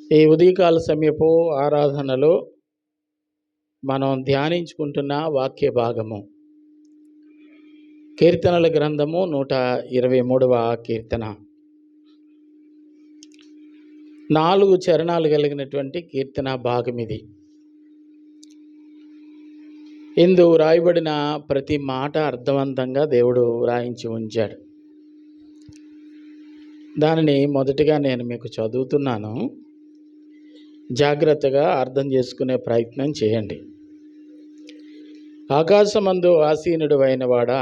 ఈ ఉదయకాల సమయపు ఆరాధనలో మనం ధ్యానించుకుంటున్న వాక్య భాగము కీర్తనల గ్రంథము 123వ కీర్తన. 4 చరణాలు కలిగినటువంటి కీర్తన భాగం ఇది. ఇందు రాయబడిన ప్రతి మాట అర్థవంతంగా దేవుడు వ్రాయించి ఉంచాడు. దానిని మొదటిగా నేను మీకు చదువుతున్నాను. జాగ్రత్తగా అర్థం చేసుకునే ప్రయత్నం చేయండి. ఆకాశమందు ఆసీనుడు అయిన వాడా,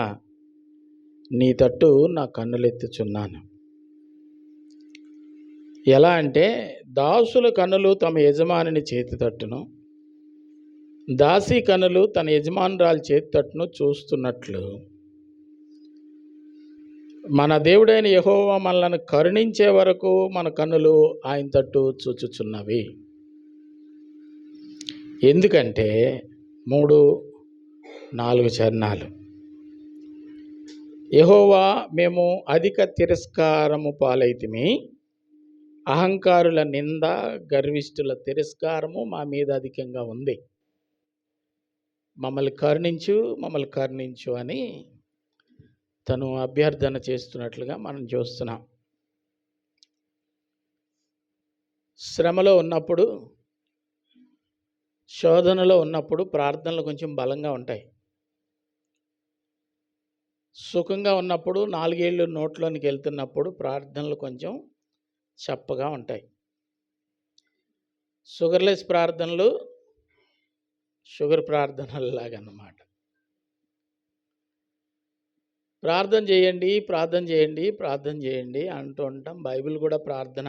నీ తట్టు నా కన్నులెత్తుచున్నాను. ఎలా అంటే, దాసుల కన్నులు తమ యజమానిని చేతి తట్టును, దాసి కన్నులు తన యజమానురాలి చేతి తట్టును చూస్తున్నట్లు మన దేవుడైన యెహోవా మనలను కరుణించే వరకు మన కన్నులు ఆయన తట్టు చూచుచున్నవి. ఎందుకంటే 3-4 చరణాలు. యెహోవా, మేము అధిక తిరస్కారము పాలైతిమి. అహంకారుల నింద, గర్విష్ఠుల తిరస్కారము మా మీద అధికంగా ఉంది. మమ్మల్ని కరుణించు అని తను అభ్యర్థన చేస్తున్నట్లుగా మనం చూస్తున్నాం. శ్రమలో ఉన్నప్పుడు, శోధనలో ఉన్నప్పుడు ప్రార్థనలు కొంచెం బలంగా ఉంటాయి. సుఖంగా ఉన్నప్పుడు, 4 ఏళ్ళు నోట్లోనికి వెళ్తున్నప్పుడు ప్రార్థనలు కొంచెం చప్పగా ఉంటాయి. షుగర్లెస్ ప్రార్థనలు షుగర్ ప్రార్థనలాగా అన్నమాట. ప్రార్థన చేయండి అంటూ ఉంటాం. బైబిల్ కూడా ప్రార్థన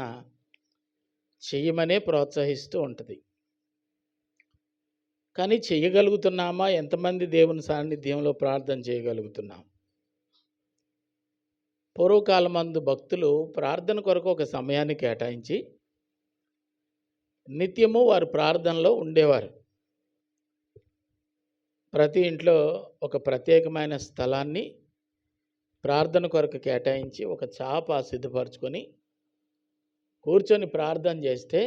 చెయ్యమనే ప్రోత్సహిస్తూ ఉంటుంది. కానీ చేయగలుగుతున్నామా? ఎంతమంది దేవుని సాన్నిధ్యంలో ప్రార్థన చేయగలుగుతున్నాం? పూర్వకాలమందు భక్తులు ప్రార్థన కొరకు ఒక సమయాన్ని కేటాయించి నిత్యము వారు ప్రార్థనలో ఉండేవారు. ప్రతి ఇంట్లో ఒక ప్రత్యేకమైన స్థలాన్ని ప్రార్థన కొరకు కేటాయించి ఒక చాప సిద్ధపరచుకొని కూర్చొని ప్రార్థన చేస్తే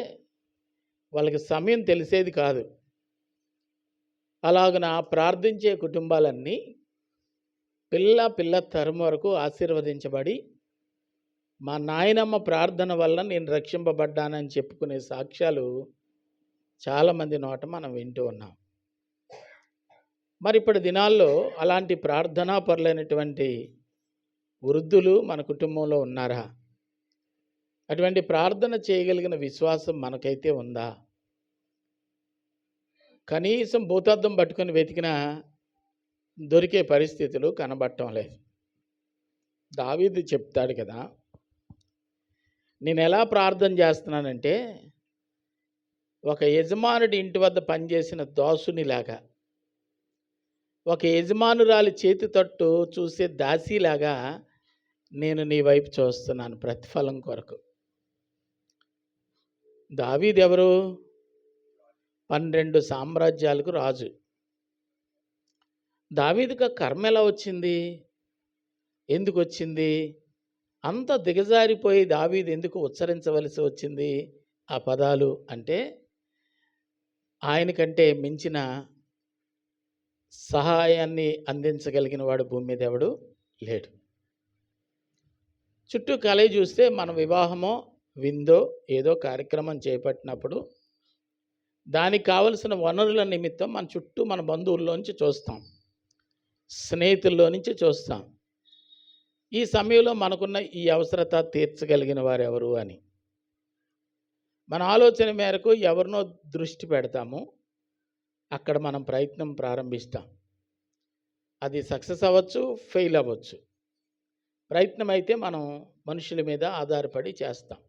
వాళ్ళకి సమయం తెలిసేది కాదు. అలాగున ప్రార్థించే కుటుంబాలన్నీ పిల్ల తరం వరకు ఆశీర్వదించబడి, మా నాయనమ్మ ప్రార్థన వల్ల నేను రక్షింపబడ్డానని చెప్పుకునే సాక్ష్యాలు చాలామంది నోట మనం వింటూ ఉన్నాం. మరి ఇప్పటి దినాల్లో అలాంటి ప్రార్థనా పరులైనటువంటి వృద్ధులు మన కుటుంబంలో ఉన్నారా? అటువంటి ప్రార్థన చేయగలిగిన విశ్వాసం మనకైతే ఉందా? కనీసం భూతద్దం పట్టుకొని వెతికినా దొరికే పరిస్థితులు కనబడటం లేదు. దావీదు చెప్తాడు కదా, నేను ఎలా ప్రార్థన చేస్తున్నానంటే ఒక యజమానుడి ఇంటి వద్ద పనిచేసిన దాసునిలాగా, ఒక యజమానురాలి చేతి తట్టు చూసే దాసిలాగా నేను నీ వైపు చూస్తున్నాను ప్రతిఫలం కొరకు. దావీదు ఎవరు? 12 సామ్రాజ్యాలకు రాజు. దావీదుకు కర్మ ఎలా వచ్చింది? ఎందుకు వచ్చింది? అంత దిగజారిపోయి దావీదు ఎందుకు ఉచ్చరించవలసి వచ్చింది ఆ పదాలు అంటే, ఆయనకంటే మించిన సహాయాన్ని అందించగలిగిన వాడు భూమి మీద ఎవడు లేడు. చుట్టూ కలయి చూస్తే మన వివాహమో విందో ఏదో కార్యక్రమం చేపట్టినప్పుడు దానికి కావలసిన వనరుల నిమిత్తం మన చుట్టూ మన బంధువుల్లోంచి చూస్తాం, స్నేహితుల్లో నుంచి చూస్తాం. ఈ సమయంలో మనకున్న ఈ అవసరత తీర్చగలిగిన వారు ఎవరు అని మన ఆలోచన మేరకు ఎవరినో దృష్టి పెడతాము. అక్కడ మనం ప్రయత్నం ప్రారంభిస్తాం. అది సక్సెస్ అవ్వచ్చు, ఫెయిల్ అవ్వచ్చు. ప్రయత్నం అయితే మనం మనుషుల మీద ఆధారపడి చేస్తాం.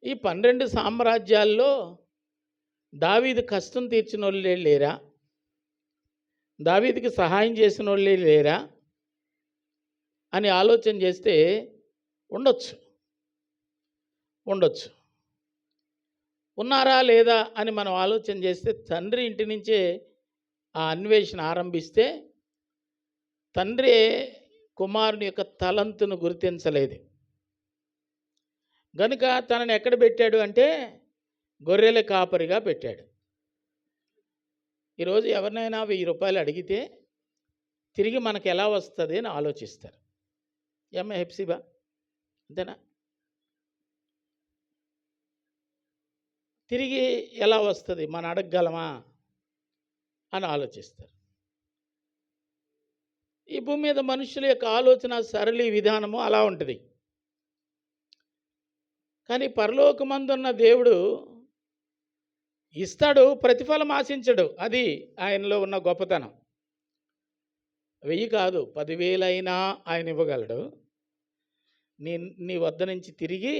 ఈ 12 సామ్రాజ్యాల్లో దావీదు కష్టం తీర్చిన వాళ్ళే లేరా? దావీదుకి సహాయం చేసిన వాళ్ళే లేరా అని ఆలోచన చేస్తే ఉండొచ్చు. ఉన్నారా లేదా అని మనం ఆలోచన చేస్తే తండ్రి ఇంటి నుంచే ఆ అన్వేషణ ఆరంభిస్తే తండ్రి కుమారుని యొక్క తలంతును గుర్తించలేదు. గనుక తనని ఎక్కడ పెట్టాడు అంటే గొర్రెల కాపరిగా పెట్టాడు. ఈరోజు ఎవరినైనా 1000 రూపాయలు అడిగితే తిరిగి మనకు ఎలా వస్తుంది అని ఆలోచిస్తారు. ఏమ్మా హెప్సిబా, అంతేనా? తిరిగి ఎలా వస్తుంది, మనం అడగగలమా అని ఆలోచిస్తారు. ఈ భూమి మీద మనుషుల యొక్క ఆలోచన సరళి విధానము అలా ఉంటుంది. కానీ పరలోకమందున్న దేవుడు ఇస్తాడు, ప్రతిఫలం ఆశించడు. అది ఆయనలో ఉన్న గొప్పతనం. 1000 కాదు, 10,000 అయినా ఆయన ఇవ్వగలడు. నీ వద్ద నుంచి తిరిగి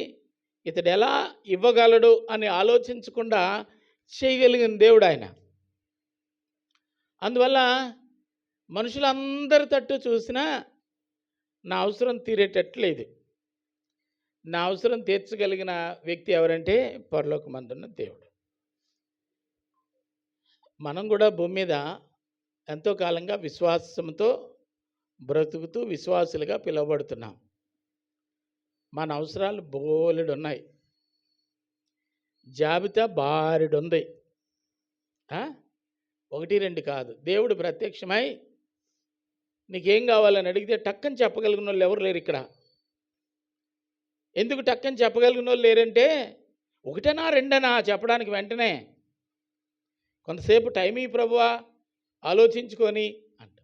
ఇతడు ఎలా ఇవ్వగలడు అని ఆలోచించకుండా చేయగలిగిన దేవుడు ఆయన. అందువల్ల మనుషులందరి తట్టు చూసినా నా అవసరం తీరేటట్లేదు. నా అవసరం తీర్చగలిగిన వ్యక్తి ఎవరంటే పరలోకమందున్న దేవుడు. మనం కూడా భూమి మీద ఎంతో కాలంగా విశ్వాసంతో బ్రతుకుతూ విశ్వాసులుగా పిలువబడుతున్నాం. మన అవసరాలు బోలెడు ఉన్నాయి, జాబితా బారెడుంది. 1, 2 కాదు. దేవుడు ప్రత్యక్షమై నీకేం కావాలని అడిగితే టక్కని చెప్పగలిగిన వాళ్ళు ఎవరు లేరు ఇక్కడ. ఎందుకు టక్కని చెప్పగలిగిన వాళ్ళు లేరంటే 1 2 చెప్పడానికి వెంటనే కొంతసేపు టైం ఈ ప్రభువా ఆలోచించుకొని అంట.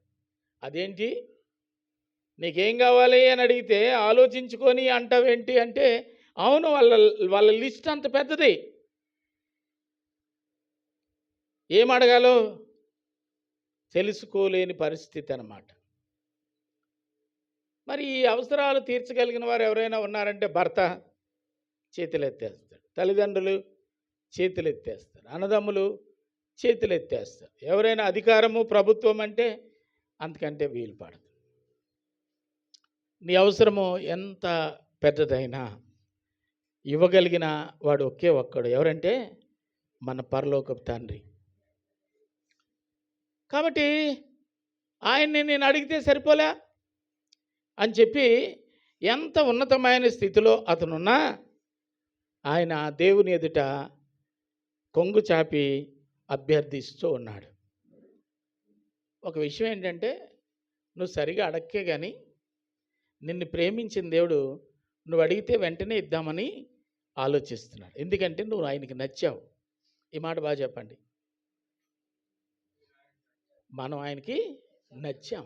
అదేంటి, నీకేం కావాలి అని అడిగితే ఆలోచించుకొని అంటావేంటి అంటే, అవును, వాళ్ళ లిస్ట్ అంత పెద్దది. ఏం అడగాలో తెలుసుకోలేని పరిస్థితి అన్నమాట. మరి ఈ అవసరాలు తీర్చగలిగిన వారు ఎవరైనా ఉన్నారంటే భర్త చేతులెత్తేస్తాడు, తల్లిదండ్రులు చేతులెత్తేస్తారు, అన్నదమ్ములు చేతులెత్తేస్తారు. ఎవరైనా అధికారము ప్రభుత్వం అంటే అంతకంటే వీలు పడదు. నీ అవసరము ఎంత పెద్దదైనా ఇవ్వగలిగిన వాడు ఒకే ఒక్కడు, ఎవరంటే మన పరలోకపు తండ్రి. కాబట్టి ఆయన్ని నేను అడిగితే సరిపోలే అని చెప్పి ఎంత ఉన్నతమైన స్థితిలో అతనున్నా ఆయన దేవుని ఎదుట కొంగు చాపి అభ్యర్థిస్తూ ఉన్నాడు. ఒక విషయం ఏంటంటే, నువ్వు సరిగా అడక్కే కానీ నిన్ను ప్రేమించిన దేవుడు నువ్వు అడిగితే వెంటనే ఇద్దామని ఆలోచిస్తున్నాడు. ఎందుకంటే నువ్వు ఆయనకి నచ్చావు. ఈ మాట బాగా చెప్పండి. మనం ఆయనకి నచ్చాం.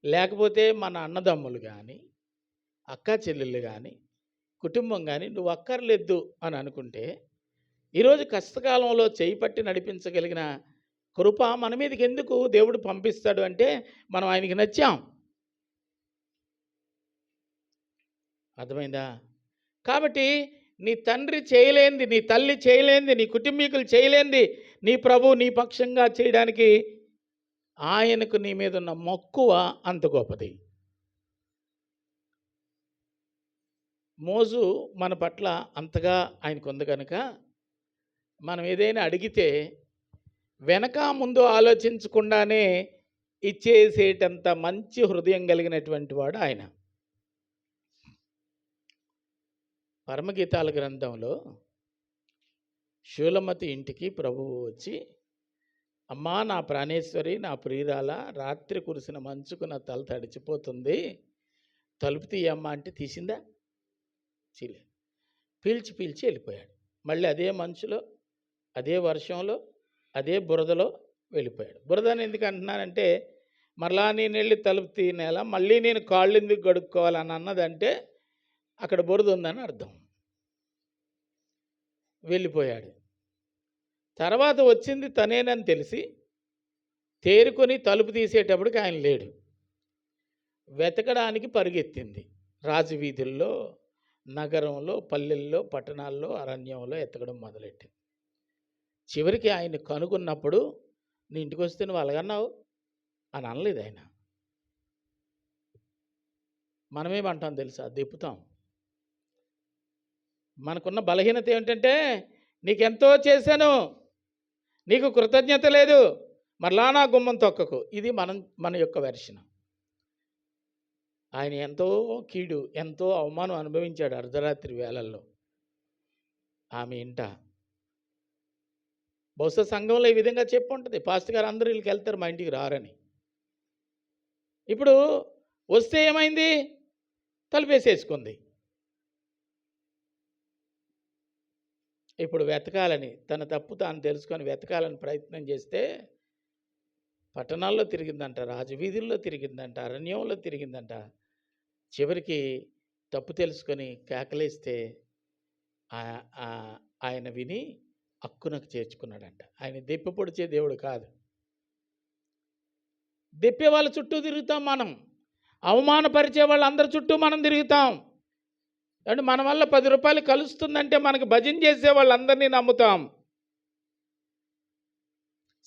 లేకపోతే మన అన్నదమ్ములు కానీ అక్క చెల్లెళ్ళు కానీ కుటుంబం కానీ నువ్వు అక్కర్లేదు అని అనుకుంటే ఈరోజు కష్టకాలంలో చేయి పట్టి నడిపించగలిగిన కృప మన మీదకి ఎందుకు దేవుడు పంపిస్తాడు అంటే మనం ఆయనకి నచ్చాం. అర్థమైందా? కాబట్టి నీ తండ్రి చేయలేంది, నీ తల్లి చేయలేంది, నీ కుటుంబీకులు చేయలేంది నీ ప్రభు నీ పక్షంగా చేయడానికి ఆయనకు నీ మీద ఉన్న మక్కువ అంత గొప్పది. మోజు మన పట్ల అంతగా ఆయనకు ఉంది కనుక మనం ఏదైనా అడిగితే వెనక ముందు ఆలోచించకుండానే ఇచ్చేసేటంత మంచి హృదయం కలిగినటువంటి వాడు ఆయన. పరమగీతాల గ్రంథంలో శూలమతి ఇంటికి ప్రభువు వచ్చి, అమ్మా నా ప్రాణేశ్వరి, నా ప్రియురాల, రాత్రి కురిసిన మంచుకు నా తల తడిచిపోతుంది, తలుపు తీయమ్మా అంటే తీసిందా? చీలే. పీల్చి వెళ్ళిపోయాడు. మళ్ళీ అదే మంచులో, అదే వర్షంలో, అదే బురదలో వెళ్ళిపోయాడు. బురదని ఎందుకు అంటున్నానంటే, మరలా నేను వెళ్ళి తలుపు తీయనేలా, మళ్ళీ నేను కాళ్ళు ఎందుకు గడుక్కోవాలని అన్నదంటే అక్కడ బురద ఉందని అర్థం. వెళ్ళిపోయాడు. తర్వాత వచ్చింది తనేనని తెలిసి తేరుకొని తలుపు తీసేటప్పటికి ఆయన లేడు. వెతకడానికి పరుగెత్తింది. రాజవీధుల్లో, నగరంలో, పల్లెల్లో, పట్టణాల్లో, అరణ్యంలో ఎతకడం మొదలెట్టింది. చివరికి ఆయన కనుగొన్నప్పుడు, నీ ఇంటికి వస్తే నువ్వు అలాగన్నావు అని అనలేదు ఆయన. మనమేమంటాం తెలుసా? దెప్పుతాం. మనకున్న బలహీనత ఏమిటంటే, నీకెంతో చేశాను, నీకు కృతజ్ఞత లేదు, మరలా నా గుమ్మం తొక్కకు. ఇది మన యొక్క వెర్షన్. ఆయన ఎంతో కీడు, ఎంతో అవమానం అనుభవించాడు అర్ధరాత్రి వేళల్లో ఆమె ఇంట. బహుశా సంఘంలో ఈ విధంగా చెప్పు ఉంటుంది, పాస్టర్ గారు అందరూ వీళ్ళకి వెళ్తారు, మా ఇంటికి రారని. ఇప్పుడు వస్తే ఏమైంది? తలుపేసేసుకుంది. ఇప్పుడు వెతకాలని, తన తప్పు తాను తెలుసుకొని వెతకాలని ప్రయత్నం చేస్తే పట్టణాల్లో తిరిగిందంట, రాజవీధుల్లో తిరిగిందంట, అరణ్యంలో తిరిగిందంట. చివరికి తప్పు తెలుసుకొని కేకలేస్తే ఆయన విని హక్కునకు చేర్చుకున్నాడంట. ఆయన దెప్పి పొడిచే దేవుడు కాదు. దెప్పే వాళ్ళ చుట్టూ తిరుగుతాం మనం, అవమానపరిచే వాళ్ళందరి చుట్టూ మనం తిరుగుతాం. అంటే మన వల్ల 10 రూపాయలు కలుస్తుందంటే మనకు భజన చేసే వాళ్ళందరినీ నమ్ముతాం.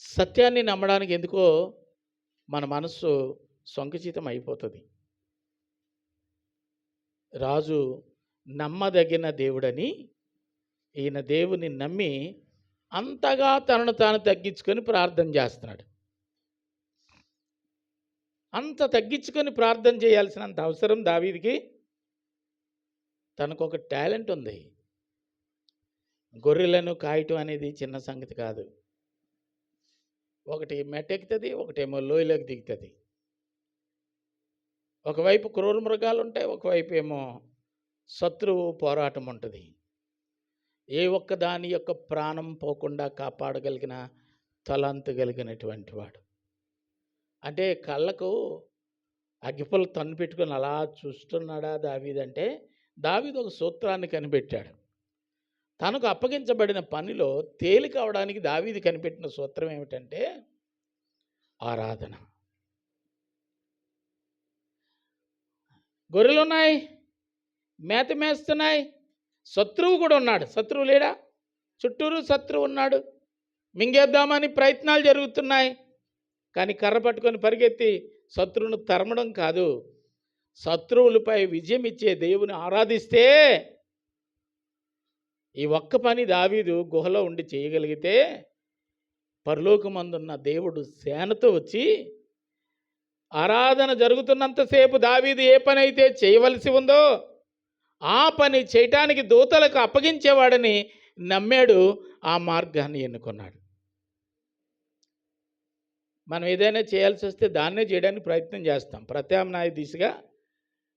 సత్యాన్ని నమ్మడానికి ఎందుకో మన మనస్సు సంకుచితం అయిపోతుంది. రాజు నమ్మదగిన దేవుడని ఈయన దేవుని నమ్మి అంతగా తనను తాను తగ్గించుకొని ప్రార్థన చేస్తున్నాడు. అంత తగ్గించుకొని ప్రార్థన చేయాల్సినంత అవసరం దావీదుకి. తనకు ఒక టాలెంట్ ఉంది. గొర్రెలను కాయటం అనేది చిన్న సంగతి కాదు. ఒకటి మెట్టెక్కుతుంది, ఒకటేమో లోయలోకి దిగుతుంది. ఒకవైపు క్రూర మృగాలు ఉంటాయి, ఒకవైపు ఏమో శత్రువు పోరాటం ఉంటుంది. ఏ ఒక్క దాని యొక్క ప్రాణం పోకుండా కాపాడగలిగిన తలంతు కలిగినటువంటి వాడు. అంటే కళ్ళకు అగ్గిపుల్ల తన్ను పెట్టుకొని అలా చూస్తున్నాడా దావీదంటే, దావీదు ఒక సూత్రాన్ని కనిపెట్టాడు. తనకు అప్పగించబడిన పనిలో తేలిక అవడానికి దావీదు కనిపెట్టిన సూత్రం ఏమిటంటే ఆరాధన. గొర్రెలు ఉన్నాయి, మేత మేస్తున్నాయి, శత్రువు కూడా ఉన్నాడు. శత్రువు లేడా? చుట్టూరు శత్రువు ఉన్నాడు. మింగేద్దామని ప్రయత్నాలు జరుగుతున్నాయి. కానీ కర్ర పట్టుకొని పరిగెత్తి శత్రువును తరమడం కాదు, శత్రువులపై విజయం ఇచ్చే దేవుని ఆరాధిస్తే ఈ ఒక్క పని దావీదు గుహలో ఉండి చేయగలిగితే పరలోకమందున్న దేవుడు సేనతో వచ్చి ఆరాధన జరుగుతున్నంతసేపు దావీదు ఏ పని అయితే చేయవలసి ఉందో ఆ పని చేయటానికి దూతలకు అప్పగించేవాడని నమ్మాడు. ఆ మార్గాన్ని ఎన్నుకున్నాడు. మనం ఏదైనా చేయాల్సి వస్తే దాన్నే చేయడానికి ప్రయత్నం చేస్తాం. ప్రత్యామ్నాయ దిశగా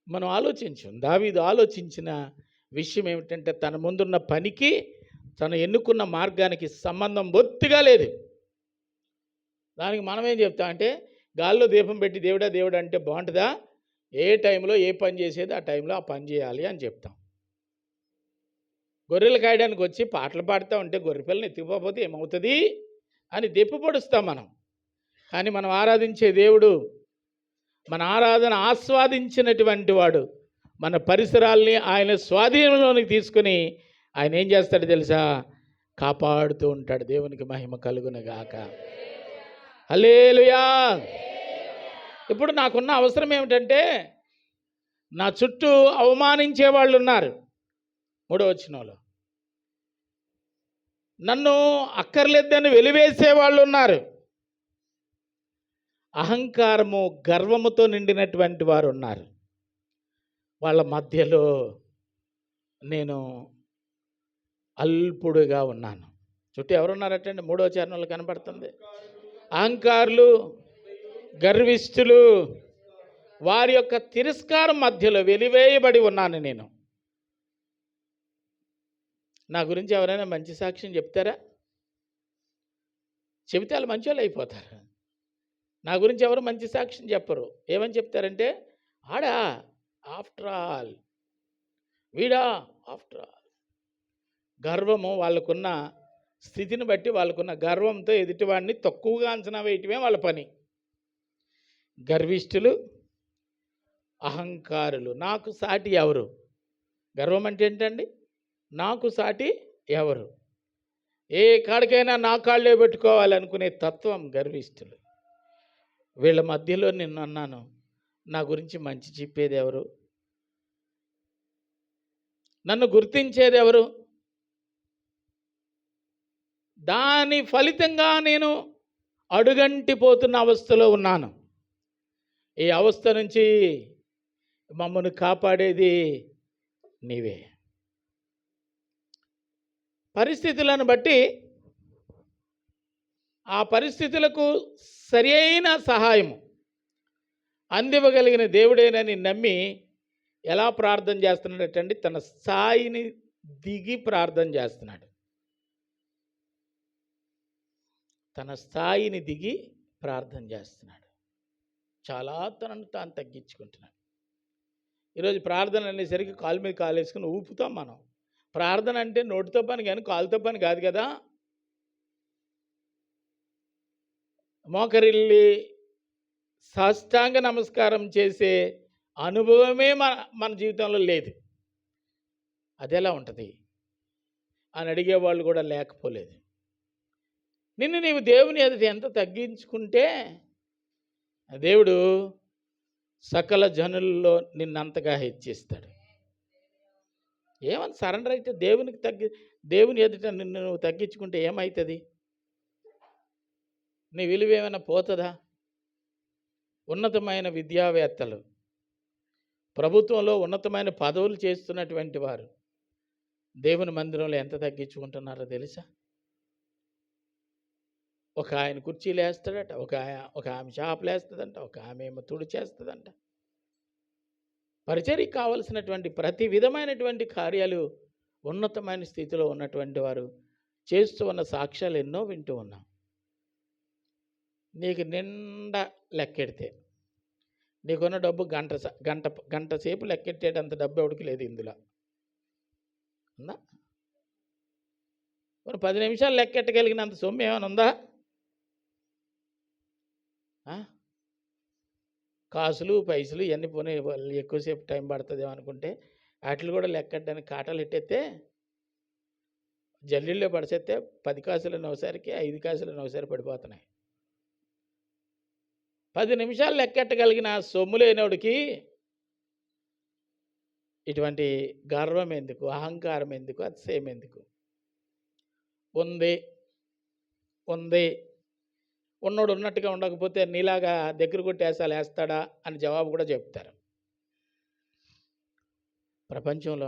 మనం ఆలోచించాం. దావీదు ఆలోచించిన విషయం ఏమిటంటే తన ముందున్న పనికి తను ఎన్నుకున్న మార్గానికి సంబంధం బొత్తిగా లేదు. దానికి మనం ఏం చెప్తామంటే గాల్లో దీపం పెట్టి దేవుడా దేవుడా అంటే బాగుంటుందా? ఏ టైంలో ఏ పని చేసేది ఆ టైంలో ఆ పని చేయాలి అని చెప్తాం. గొర్రెలు కాయడానికి వచ్చి పాటలు పాడుతూ ఉంటే గొర్రె పిల్లని ఎత్తుకుపోతే ఏమవుతుంది అని దెప్పి పొడుస్తాం మనం. కానీ మనం ఆరాధించే దేవుడు, మన ఆరాధన ఆస్వాదించినటువంటి వాడు, మన పరిసరాల్ని ఆయన స్వాధీనంలోనికి తీసుకుని ఆయన ఏం చేస్తాడు తెలుసా? కాపాడుతూ ఉంటాడు. దేవునికి మహిమ కలుగునుగాక. హల్లెలూయా. ఇప్పుడు నాకున్న అవసరం ఏమిటంటే నా చుట్టూ అవమానించే వాళ్ళు ఉన్నారు. 3వ వచనంలో నన్ను అక్కర్లేదని వెలివేసే వాళ్ళు ఉన్నారు. అహంకారము గర్వముతో నిండినటువంటి వారు ఉన్నారు. వాళ్ళ మధ్యలో నేను అల్పుడుగా ఉన్నాను. చుట్టూ ఎవరున్నారటండి? 3వ చరణంలో కనబడుతుంది. అహంకారులు, గర్విష్ఠులు, వారి యొక్క తిరస్కారం మధ్యలో వెలివేయబడి ఉన్నాను నేను. నా గురించి ఎవరైనా మంచి సాక్ష్యం చెప్తారా? చెబితే వాళ్ళు మంచి వాళ్ళు అయిపోతారు. నా గురించి ఎవరు మంచి సాక్ష్యం చెప్పరు. ఏమని చెప్తారంటే ఆడా ఆఫ్టర్ ఆల్, వీడా ఆఫ్టర్ ఆల్. గర్వము, వాళ్ళకున్న స్థితిని బట్టి వాళ్ళకున్న గర్వంతో ఎదుటివాడిని తక్కువగా అంచనా వేయటమే వాళ్ళ పని. గర్విష్ఠులు, అహంకారులు. నాకు సాటి ఎవరు? గర్వం అంటే ఏంటండి? నాకు సాటి ఎవరు? ఏ కాడికైనా నా కాళ్ళే పెట్టుకోవాలనుకునే తత్వం గర్విష్ఠులు. వీళ్ళ మధ్యలో నేను అన్నాను, నా గురించి మంచి చెప్పేది ఎవరు? నన్ను గుర్తించేది ఎవరు? దాని ఫలితంగా నేను అడుగంటిపోతున్న అవస్థలో ఉన్నాను. ఈ అవస్థ నుంచి మమ్మల్ని కాపాడేది నీవే. పరిస్థితులను బట్టి ఆ పరిస్థితులకు సరి అయిన సహాయము అందివ్వగలిగిన దేవుడేనని నమ్మి ఎలా ప్రార్థన చేస్తున్నాడటండి? తన స్థాయిని దిగి ప్రార్థన చేస్తున్నాడు. తన స్థాయిని దిగి ప్రార్థన చేస్తున్నాడు. చాలా తనను తాను తగ్గించుకుంటున్నాడు. ఈరోజు ప్రార్థన అనేసరికి కాలు మీద కాలు వేసుకుని ఊపుతాం మనం. ప్రార్థన అంటే నోటితో పని కానీ కాలుతో పని కాదు కదా. మోకరిల్లి సాష్టాంగ నమస్కారం చేసే అనుభవమే మన జీవితంలో లేదు. అదెలా ఉంటుంది అని అడిగేవాళ్ళు కూడా లేకపోలేదు. నిన్ను నీవు దేవుని ఎదుట ఎంత తగ్గించుకుంటే దేవుడు సకల జనుల్లో నిన్నంతగా హెచ్చిస్తాడు. ఏమని సరెండర్ అయితే దేవుని ఎదుట నిన్ను నువ్వు తగ్గించుకుంటే ఏమవుతుంది? నీ విలువ ఏమైనా పోతుందా? ఉన్నతమైన విద్యావేత్తలు, ప్రభుత్వంలో ఉన్నతమైన పదవులు చేస్తున్నటువంటి వారు దేవుని మందిరంలో ఎంత తగ్గించుకుంటున్నారో తెలుసా? ఒక ఆయన కుర్చీలు వేస్తాడట, ఒక ఆమె షాపులు వేస్తుందంట, ఒక ఆమె ఏమో తుడి చేస్తుందంట. పరిచర్యకి కావలసినటువంటి ప్రతి విధమైనటువంటి కార్యాలు ఉన్నతమైన స్థితిలో ఉన్నటువంటి వారు చేస్తూ ఉన్న సాక్ష్యాలు ఎన్నో వింటూ ఉన్నాం. నీకు నిండా లెక్కెడితే నీకున్న డబ్బు గంట సేపు లెక్కెట్టేటంత డబ్బు ఎవడికి లేదు ఇందులో. ఉందా? 10 నిమిషాలు లెక్కెట్టగలిగినంత సొమ్ము ఏమైనా ఉందా? కాసులు పైసలు ఇవన్నీ పోనీ ఎక్కువసేపు టైం పడుతుందేమో అనుకుంటే వాటిని కూడా లెక్కడానికి కాటాలు ఎట్టేస్తే జల్లీల్లో పడిసేస్తే 10 కాసులు నవసారికి 5 కాసులు నవసారి పడిపోతున్నాయి. 10 నిమిషాలు లెక్కెట్టగలిగిన సొమ్ము లేనివాడికి ఇటువంటి గర్వం ఎందుకు, అహంకారం ఎందుకు, అతిశయం ఎందుకు? ఉంది ఉన్నోడు ఉన్నట్టుగా ఉండకపోతే నీలాగా దగ్గర కొట్టేసాలు వేస్తాడా అని జవాబు కూడా చెప్తారు. ప్రపంచంలో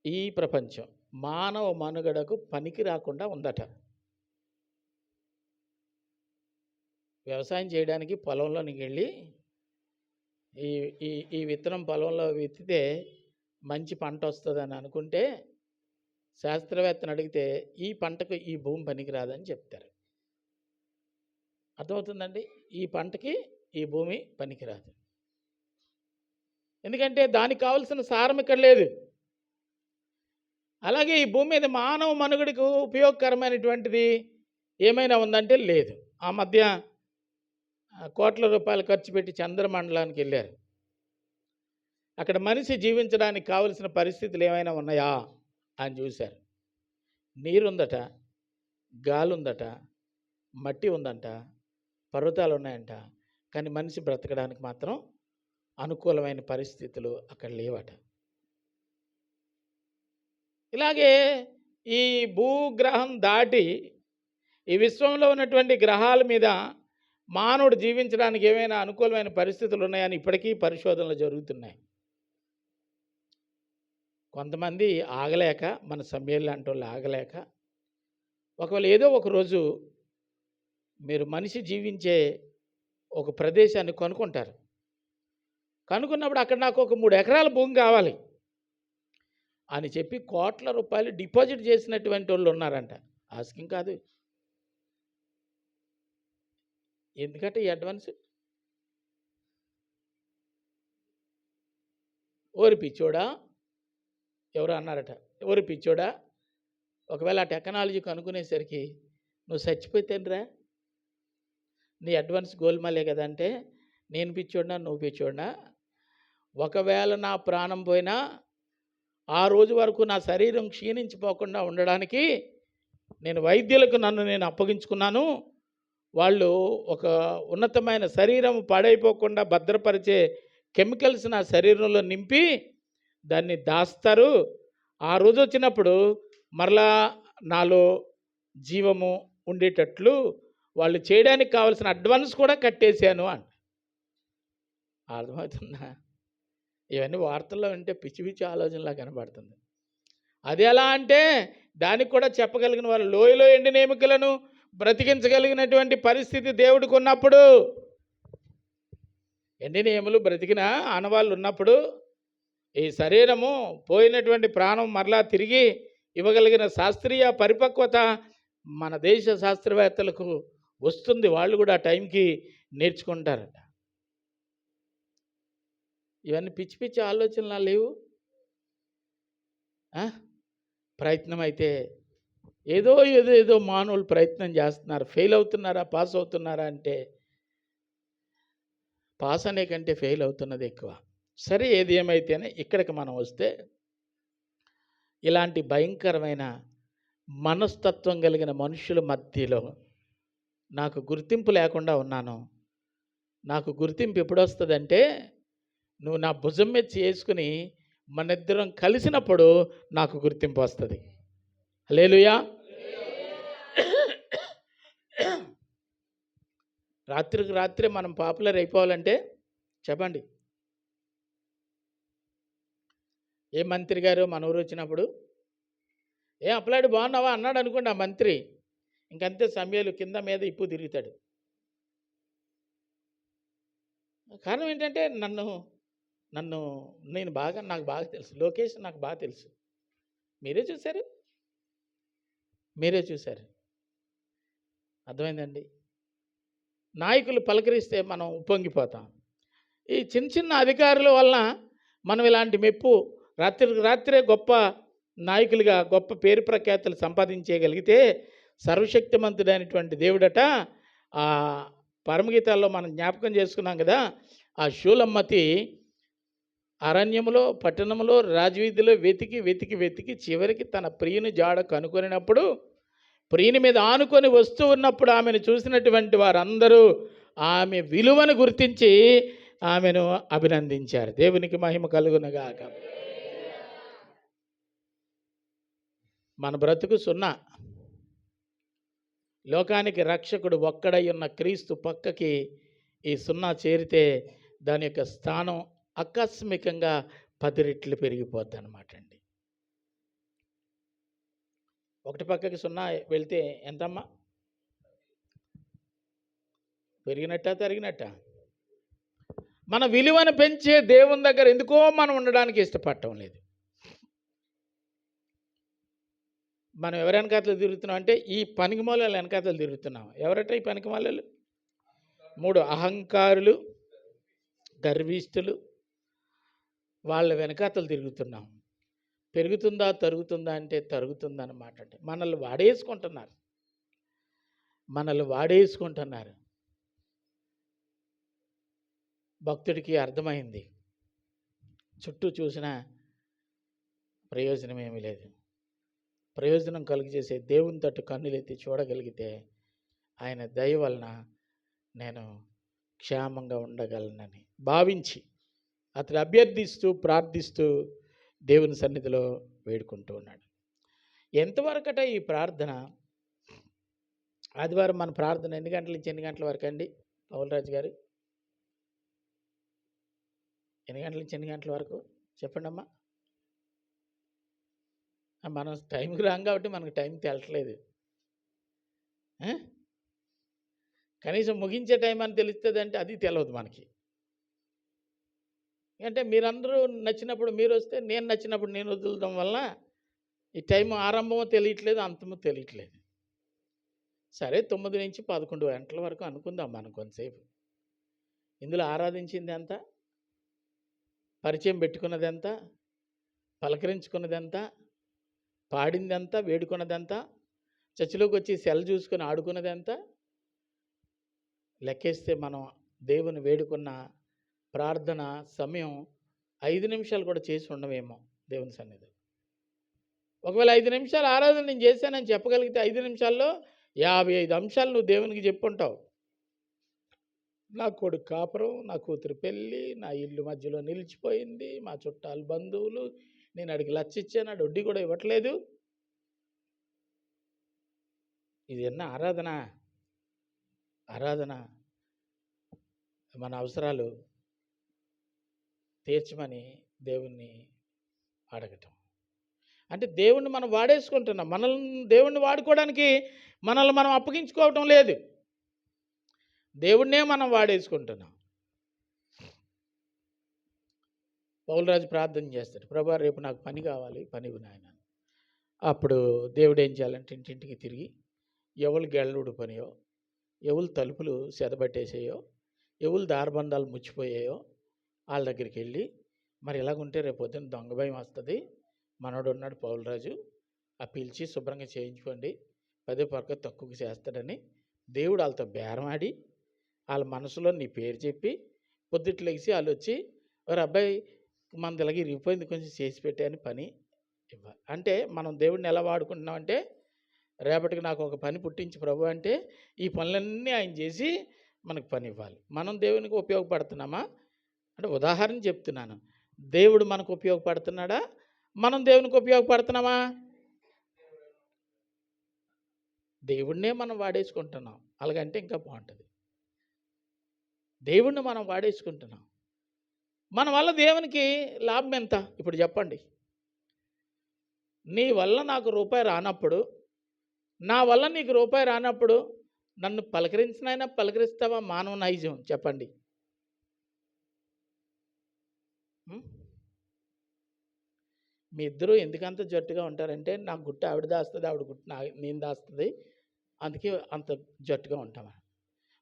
ఈ ప్రపంచం మానవ మనుగడకు పనికి రాకుండా ఉందట. వ్యవసాయం చేయడానికి పొలంలోనికి వెళ్ళి ఈ విత్తనం పొలంలో విత్తితే మంచి పంట వస్తుందని అనుకుంటే శాస్త్రవేత్తను అడిగితే ఈ పంటకు ఈ భూమి పనికిరాదని చెప్తారు. అర్థమవుతుందండి? ఈ పంటకి ఈ భూమి పనికిరాదు. ఎందుకంటే దానికి కావలసిన సారం ఇక్కడ లేదు. అలాగే ఈ భూమి మీద మానవ మనుగడకు ఉపయోగకరమైనటువంటిది ఏమైనా ఉందంటే లేదు. ఆ మధ్య కోట్ల రూపాయలు ఖర్చు పెట్టి చంద్రమండలానికి వెళ్ళారు. అక్కడ మనిషి జీవించడానికి కావలసిన పరిస్థితులు ఏమైనా ఉన్నాయా అని చూశారు. నీరుందట, గాలి ఉందట, మట్టి ఉందంట, పర్వతాలు ఉన్నాయంట. కానీ మనిషి బ్రతకడానికి మాత్రం అనుకూలమైన పరిస్థితులు అక్కడ లేవట. ఇలాగే ఈ భూగ్రహం దాటి ఈ విశ్వంలో ఉన్నటువంటి గ్రహాల మీద మానవుడు జీవించడానికి ఏమైనా అనుకూలమైన పరిస్థితులు ఉన్నాయని ఇప్పటికీ పరిశోధనలు జరుగుతున్నాయి. కొంతమంది ఆగలేక, మన సమ్మెలు లాంటి వాళ్ళు ఆగలేక, ఒకవేళ ఏదో ఒక రోజు మీరు మనిషి జీవించే ఒక ప్రదేశాన్ని కనుక్కుంటారు. కనుక్కున్నప్పుడు అక్కడ నాకు ఒక 3 ఎకరాల భూమి కావాలి అని చెప్పి కోట్ల రూపాయలు డిపాజిట్ చేసినటువంటి వాళ్ళు ఉన్నారంట. ఆస్కింగ్ కాదు, ఎందుకంటే ఈ అడ్వాన్స్. ఓరి పిచ్చోడా, ఎవరు అన్నారట, ఎవరు పిచ్చోడా, ఒకవేళ ఆ టెక్నాలజీ కనుక్కునేసరికి నువ్వు చచ్చిపోతేనరా, నీ అడ్వాన్స్ గోల్మాలే కదా అంటే, నేను పిచ్చోడినా నువ్వు పిచ్చోడినా, ఒకవేళ నా ప్రాణం పోయినా ఆ రోజు వరకు నా శరీరం క్షీణించిపోకుండా ఉండడానికి నేను వైద్యులకు నేను అప్పగించుకున్నాను. వాళ్ళు ఒక ఉన్నతమైన శరీరం పాడైపోకుండా భద్రపరిచే కెమికల్స్ నా శరీరంలో నింపి దాన్ని దాస్తారు. ఆ రోజు వచ్చినప్పుడు మరలా నాలో జీవము ఉండేటట్లు వాళ్ళు చేయడానికి కావాల్సిన అడ్వాన్స్ కూడా కట్టేశాను అంట. అర్థమవుతుందా? ఇవన్నీ వార్తల్లో వింటే పిచ్చి పిచ్చి ఆలోచనలా కనబడుతుంది. అది ఎలా అంటే దానికి కూడా చెప్పగలిగిన వాళ్ళు, లోయలో ఎండిన ఎముకలను బ్రతికించగలిగినటువంటి పరిస్థితి దేవుడికి ఉన్నప్పుడు, ఎండిన ఎముకలు బ్రతికిన ఆనవాళ్ళు ఉన్నప్పుడు, ఈ శరీరము పోయినటువంటి ప్రాణం మరలా తిరిగి ఇవ్వగలిగిన శాస్త్రీయ పరిపక్వత మన దేశ శాస్త్రవేత్తలకు వస్తుంది. వాళ్ళు కూడా ఆ టైంకి నేర్చుకుంటారట. ఇవన్నీ పిచ్చి పిచ్చి ఆలోచనలా లేవు. ప్రయత్నం అయితే ఏదో మానవులు ప్రయత్నం చేస్తున్నారు. ఫెయిల్ అవుతున్నారా, పాస్ అవుతున్నారా అంటే పాస్ అనే కంటే ఫెయిల్ అవుతున్నది ఎక్కువ. సరే, ఏది ఏమైతేనే ఇక్కడికి మనం వస్తే, ఇలాంటి భయంకరమైన మనస్తత్వం కలిగిన మనుషుల మధ్యలో నాకు గుర్తింపు లేకుండా ఉన్నాను. నాకు గుర్తింపు ఎప్పుడొస్తుందంటే, నువ్వు నా భుజం మీద చేసుకుని మనిద్దరం కలిసినప్పుడు నాకు గుర్తింపు వస్తుంది. హల్లెలూయా. రాత్రికి రాత్రే మనం పాపులర్ అయిపోవాలంటే చెప్పండి, ఏ మంత్రి గారు మన ఊరు వచ్చినప్పుడు అప్లాడు బాగున్నావా అన్నాడు అనుకోండి ఆ మంత్రి, ఇంకంతే సమయాలు కింద మీద ఇప్పు తిరుగుతాడు. కారణం ఏంటంటే నన్ను నాకు బాగా తెలుసు, లొకేషన్ నాకు బాగా తెలుసు. మీరే చూశారు. అర్థమైందండి. నాయకులు పలకరిస్తే మనం ఉప్పొంగిపోతాం. ఈ చిన్న చిన్న అధికారుల వలన మనం ఇలాంటి మెప్పు రాత్రికి రాత్రే గొప్ప నాయకులుగా గొప్ప పేరు ప్రఖ్యాతులు సంపాదించగలిగితే, సర్వశక్తిమంతుడైనటువంటి దేవుడట ఆ పరమగీతాల్లో మనం జ్ఞాపకం చేసుకున్నాం కదా, ఆ షూలమ్మతి అరణ్యములో పట్టణంలో రాజవీధిలో వెతికి వెతికి వెతికి చివరికి తన ప్రియుని జాడ కనుకొనినప్పుడు, ప్రియుని మీద ఆనుకొని వస్తూ ఉన్నప్పుడు ఆమెను చూసినటువంటి వారందరూ ఆమె విలువను గుర్తించి ఆమెను అభినందించారు. దేవునికి మహిమ కలుగునగాక. మన బ్రతుకు సున్నా. లోకానికి రక్షకుడు ఒక్కడై ఉన్న క్రీస్తు పక్కకి ఈ సున్నా చేరితే దాని యొక్క స్థానం ఆకస్మికంగా 10 రెట్లు పెరిగిపోద్ది అన్నమాట అండి. ఒకటి పక్కకి సున్నా వెళ్తే ఎంతమ్మా? పెరిగినట్టా తరిగినట్టా? మన విలువను పెంచే దేవుని దగ్గర ఎందుకో మనం ఉండడానికి ఇష్టపడటం లేదు. మనం ఎవరి వెనకాతలు తిరుగుతున్నాం అంటే ఈ పనికిమాల వెనకాతలు తిరుగుతున్నాం. ఎవరట ఈ పనికిమాలలు? 3 అహంకారులు, గర్విష్ఠులు, వాళ్ళ వెనకాతలు తిరుగుతున్నాం. పెరుగుతుందా తరుగుతుందా అంటే తరుగుతుందన్నమాట. అంటే మనల్ని వాడేసుకుంటున్నారు. భక్తుడికి అర్థమైంది, చుట్టూ చూసినా ప్రయోజనం ఏమీ లేదు. ప్రయోజనం కలుగజేసే దేవుని తట్టు కన్నులెత్తి చూడగలిగితే ఆయన దయ వలన నేను క్షేమంగా ఉండగలనని భావించి అతడు అభ్యర్థిస్తూ ప్రార్థిస్తూ దేవుని సన్నిధిలో వేడుకుంటూ ఉన్నాడు. ఎంతవరకట ఈ ప్రార్థన? ఆదివారం మన ప్రార్థన ఎన్ని గంటల నుంచి ఎన్ని గంటల వరకు అండి పౌలరాజు గారు? ఎన్ని గంటల నుంచి ఎన్ని గంటల వరకు చెప్పండి అమ్మా. మనం టైంకి రాం కాబట్టి మనకు టైం తెలట్లేదు. కనీసం ముగించే టైం అని తెలుస్తుంది అంటే అది తెలియదు మనకి. అంటే మీరందరూ నచ్చినప్పుడు మీరు వస్తే, నేను నచ్చినప్పుడు నేను వదలడం వల్ల ఈ టైం ఆరంభమో తెలియట్లేదు, అంతమో తెలియట్లేదు. సరే 9 నుంచి 11 గంటల వరకు అనుకుందాం మనం కొంతసేపు. ఇందులో ఆరాధించింది ఎంత, పరిచయం పెట్టుకున్నది ఎంత, పలకరించుకున్నది ఎంత, పాడింది ఎంత, వేడుకున్నది ఎంత, చర్చిలోకి వచ్చి సెల్ చూసుకొని ఆడుకున్నది ఎంత, లెక్కేస్తే మనం దేవుని వేడుకున్న ప్రార్థన సమయం 5 నిమిషాలు కూడా చేసి ఉండవేమో దేవుని సన్నిధి. ఒకవేళ 5 నిమిషాలు ఆరాధన నేను చేశానని చెప్పగలిగితే 5 నిమిషాల్లో 55 అంశాలు నువ్వు దేవునికి చెప్పుంటావు. నా కొడుకు కాపురం, నా కూతురు పెళ్ళి, నా ఇల్లు మధ్యలో నిలిచిపోయింది, మా చుట్టాలు బంధువులు, నేను అడిగి లచ్చ ఇచ్చాను, అడు వడ్డీ కూడా ఇవ్వట్లేదు. ఇది ఎన్న ఆరాధన? మన అవసరాలు తీర్చమని దేవుణ్ణి అడగటం. అంటే దేవుణ్ణి మనం వాడేసుకుంటున్నాం. మనల్ని దేవుణ్ణి వాడుకోవడానికి మనల్ని మనం అప్పగించుకోవటం లేదు. దేవుణ్ణే మనం వాడేసుకుంటున్నాం. పౌలురాజు ప్రార్థన చేస్తాడు, ప్రభా రేపు నాకు పని కావాలి, పని ఇవ్వు నాయన. అప్పుడు దేవుడు ఏం చేయాలంటే ఇంటింటికి తిరిగి ఎవరు గెళ్ళుడు పనియో, ఎవరు తలుపులు సెదబట్టేసాయో, ఎవరు దారబంధాలు ముచ్చిపోయాయో వాళ్ళ దగ్గరికి వెళ్ళి, మరి ఇలాగుంటే రేపు పొద్దున్న దొంగ భయం వస్తుంది, మనోడు ఉన్నాడు పౌలురాజు, ఆ పిలిచి శుభ్రంగా చేయించుకోండి, పదే పక్క తక్కువకి చేస్తాడని దేవుడు వాళ్ళతో బేరం ఆడి వాళ్ళ మనసులో నీ పేరు చెప్పి పొద్దుట్లు లెగిసి వాళ్ళు వచ్చి, ఒక అబ్బాయి మనది ఇలాగ ఇరిగిపోయింది కొంచెం చేసి పెట్టే అని పని ఇవ్వాలి. అంటే మనం దేవుడిని ఎలా వాడుకుంటున్నాం అంటే, రేపటికి నాకు ఒక పని పుట్టించి ప్రభు అంటే ఈ పనులన్నీ ఆయన చేసి మనకు పని ఇవ్వాలి. మనం దేవునికి ఉపయోగపడుతున్నామా అంటే, ఉదాహరణ చెప్తున్నాను, దేవుడు మనకు ఉపయోగపడుతున్నాడా, మనం దేవునికి ఉపయోగపడుతున్నామా? దేవుడినే మనం వాడేసుకుంటున్నాం. అలాగంటే ఇంకా బాగుంటుంది. దేవుణ్ణి మనం వాడేసుకుంటున్నాం. మన వల్ల దేవునికి లాభం ఎంత? ఇప్పుడు చెప్పండి. నీ వల్ల నాకు రూపాయి రానప్పుడు, నా వల్ల నీకు రూపాయి రానప్పుడు నన్ను పలకరించినైనా పలకరిస్తావా? మానవ నైజం చెప్పండి. మీ ఇద్దరు ఎందుకంత జట్టుగా ఉంటారంటే, నాకు గుట్టు ఆవిడ దాస్తుంది, ఆవిడ గుట్టు నేను దాస్తుంది, అందుకే అంత జట్టుగా ఉంటామని.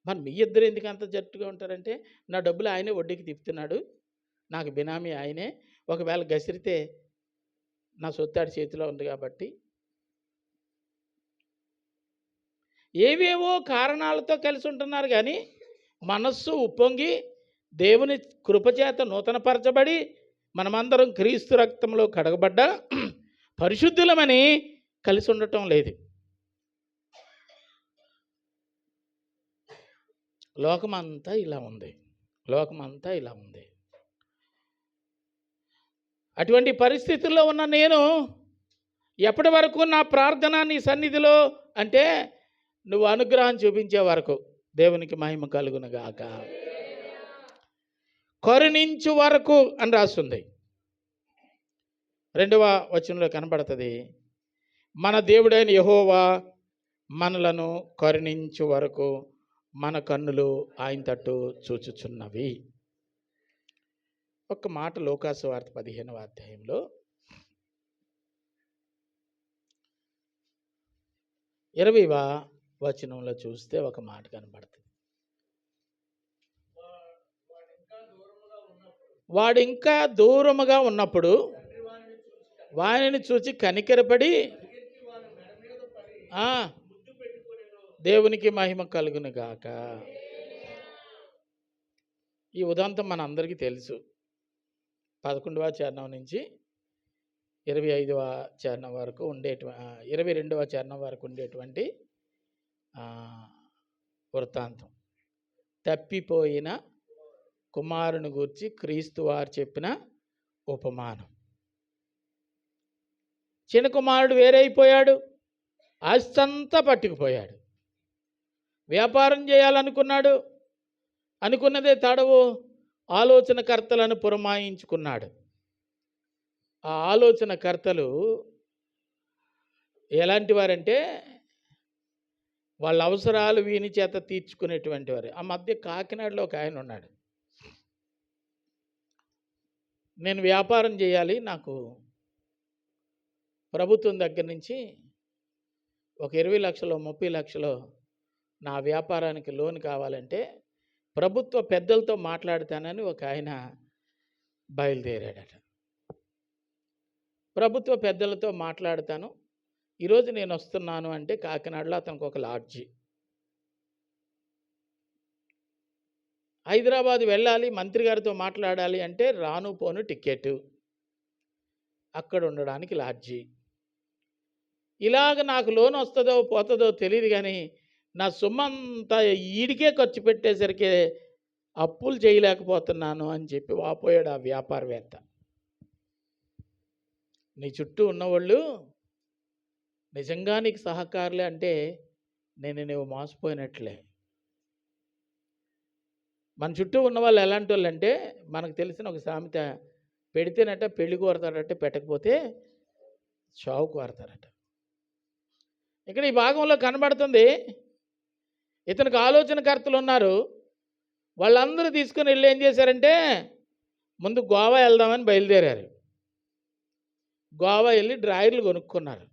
మరి మీ ఇద్దరు ఎందుకు అంత జట్టుగా ఉంటారంటే, నా డబ్బులు ఆయనే వడ్డీకి తిప్పుతున్నాడు, నాకు బినామీ ఆయనే, ఒకవేళ గసిరితే నా సొత్తాడి చేతిలో ఉంది కాబట్టి. ఏవేవో కారణాలతో కలిసి ఉంటున్నారు కానీ మనస్సు ఉప్పొంగి దేవుని కృపచేత నూతనపరచబడి మనమందరం క్రీస్తు రక్తంలో కడగబడ్డ పరిశుద్ధులమని కలిసి ఉండటం లేదు. లోకమంతా ఇలా ఉంది. లోకమంతా ఇలా ఉంది. అటువంటి పరిస్థితుల్లో ఉన్న నేను ఎప్పటి వరకు నా ప్రార్థన నీ సన్నిధిలో అంటే, నువ్వు అనుగ్రహం చూపించే వరకు. దేవునికి మహిమ కలుగునుగాక. కరుణించు వరకు అని రాస్తుంది. 2వ వచనంలో కనబడుతుంది, మన దేవుడైన యెహోవా మనలను కరుణించు వరకు మన కన్నులు ఆయన తట్టు చూచుచున్నవి. ఒక్క మాట లూకాసు వార్త 15వ అధ్యాయంలో 20వ వచనంలో చూస్తే ఒక మాట కనబడుతుంది. వాడు ఇంకా దూరముగా ఉన్నప్పుడు వానిని చూచి కనికరపడి దేవునికి మహిమ కలుగును గాక. ఈ ఉదాంతం మన అందరికీ తెలుసు. 11వ చరణం నుంచి 25వ చరణం వరకు 22వ చరణం వరకు ఉండేటువంటి వృత్తాంతం. తప్పిపోయిన కుమారుని గూర్చి క్రీస్తు వారు చెప్పిన ఉపమానం. చిన్న కుమారుడు వేరైపోయాడు, ఆస్తంతా పట్టుకుపోయాడు, వ్యాపారం చేయాలనుకున్నాడు, అనుకున్నదే తడవు ఆలోచనకర్తలను పురమాయించుకున్నాడు. ఆ ఆలోచనకర్తలు ఎలాంటి వారంటే, వాళ్ళ అవసరాలు వీని చేత తీర్చుకునేటువంటి వారు. ఆ మధ్య కాకినాడలో ఒక ఆయన ఉన్నాడు, నేను వ్యాపారం చేయాలి, నాకు ప్రభుత్వం దగ్గర నుంచి ఒక 20 లక్షలు 30 లక్షలు నా వ్యాపారానికి లోన్ కావాలంటే ప్రభుత్వ పెద్దలతో మాట్లాడతానని ఒక ఆయన బయలుదేరాడట. ప్రభుత్వ పెద్దలతో మాట్లాడతాను, ఈరోజు నేను వస్తున్నాను అంటే కాకినాడలో అతనికి ఒక లాడ్జి. హైదరాబాద్ వెళ్ళాలి, మంత్రి గారితో మాట్లాడాలి అంటే రాను పోను టికెట్, అక్కడ ఉండడానికి లాడ్జి. ఇలాగ నాకు లోన్ వస్తుందో పోతుందో తెలియదు కానీ నా సొమ్మంతా ఈడికే ఖర్చు పెట్టేసరికి అప్పులు చేయలేకపోతున్నాను అని చెప్పి వాపోయాడు ఆ వ్యాపారవేత్త. నీ చుట్టూ ఉన్నవాళ్ళు నిజంగా నీకు సహకారులే అంటే నువ్వు మోసపోయినట్లే. మన చుట్టూ ఉన్న వాళ్ళు ఎలాంటి వాళ్ళు అంటే, మనకు తెలిసిన ఒక సామెత, పెడితేనట పెళ్లి కోరతాడట, పెట్టకపోతే చావు కోరతారట. ఇక్కడ ఈ భాగంలో కనబడుతుంది, ఇతనికి ఆలోచనకర్తలు ఉన్నారు. వాళ్ళందరూ తీసుకుని వెళ్ళి ఏం చేశారంటే, ముందు గోవా వెళ్దామని బయలుదేరారు. గోవా వెళ్ళి డ్రాయర్లు కొనుక్కున్నారు.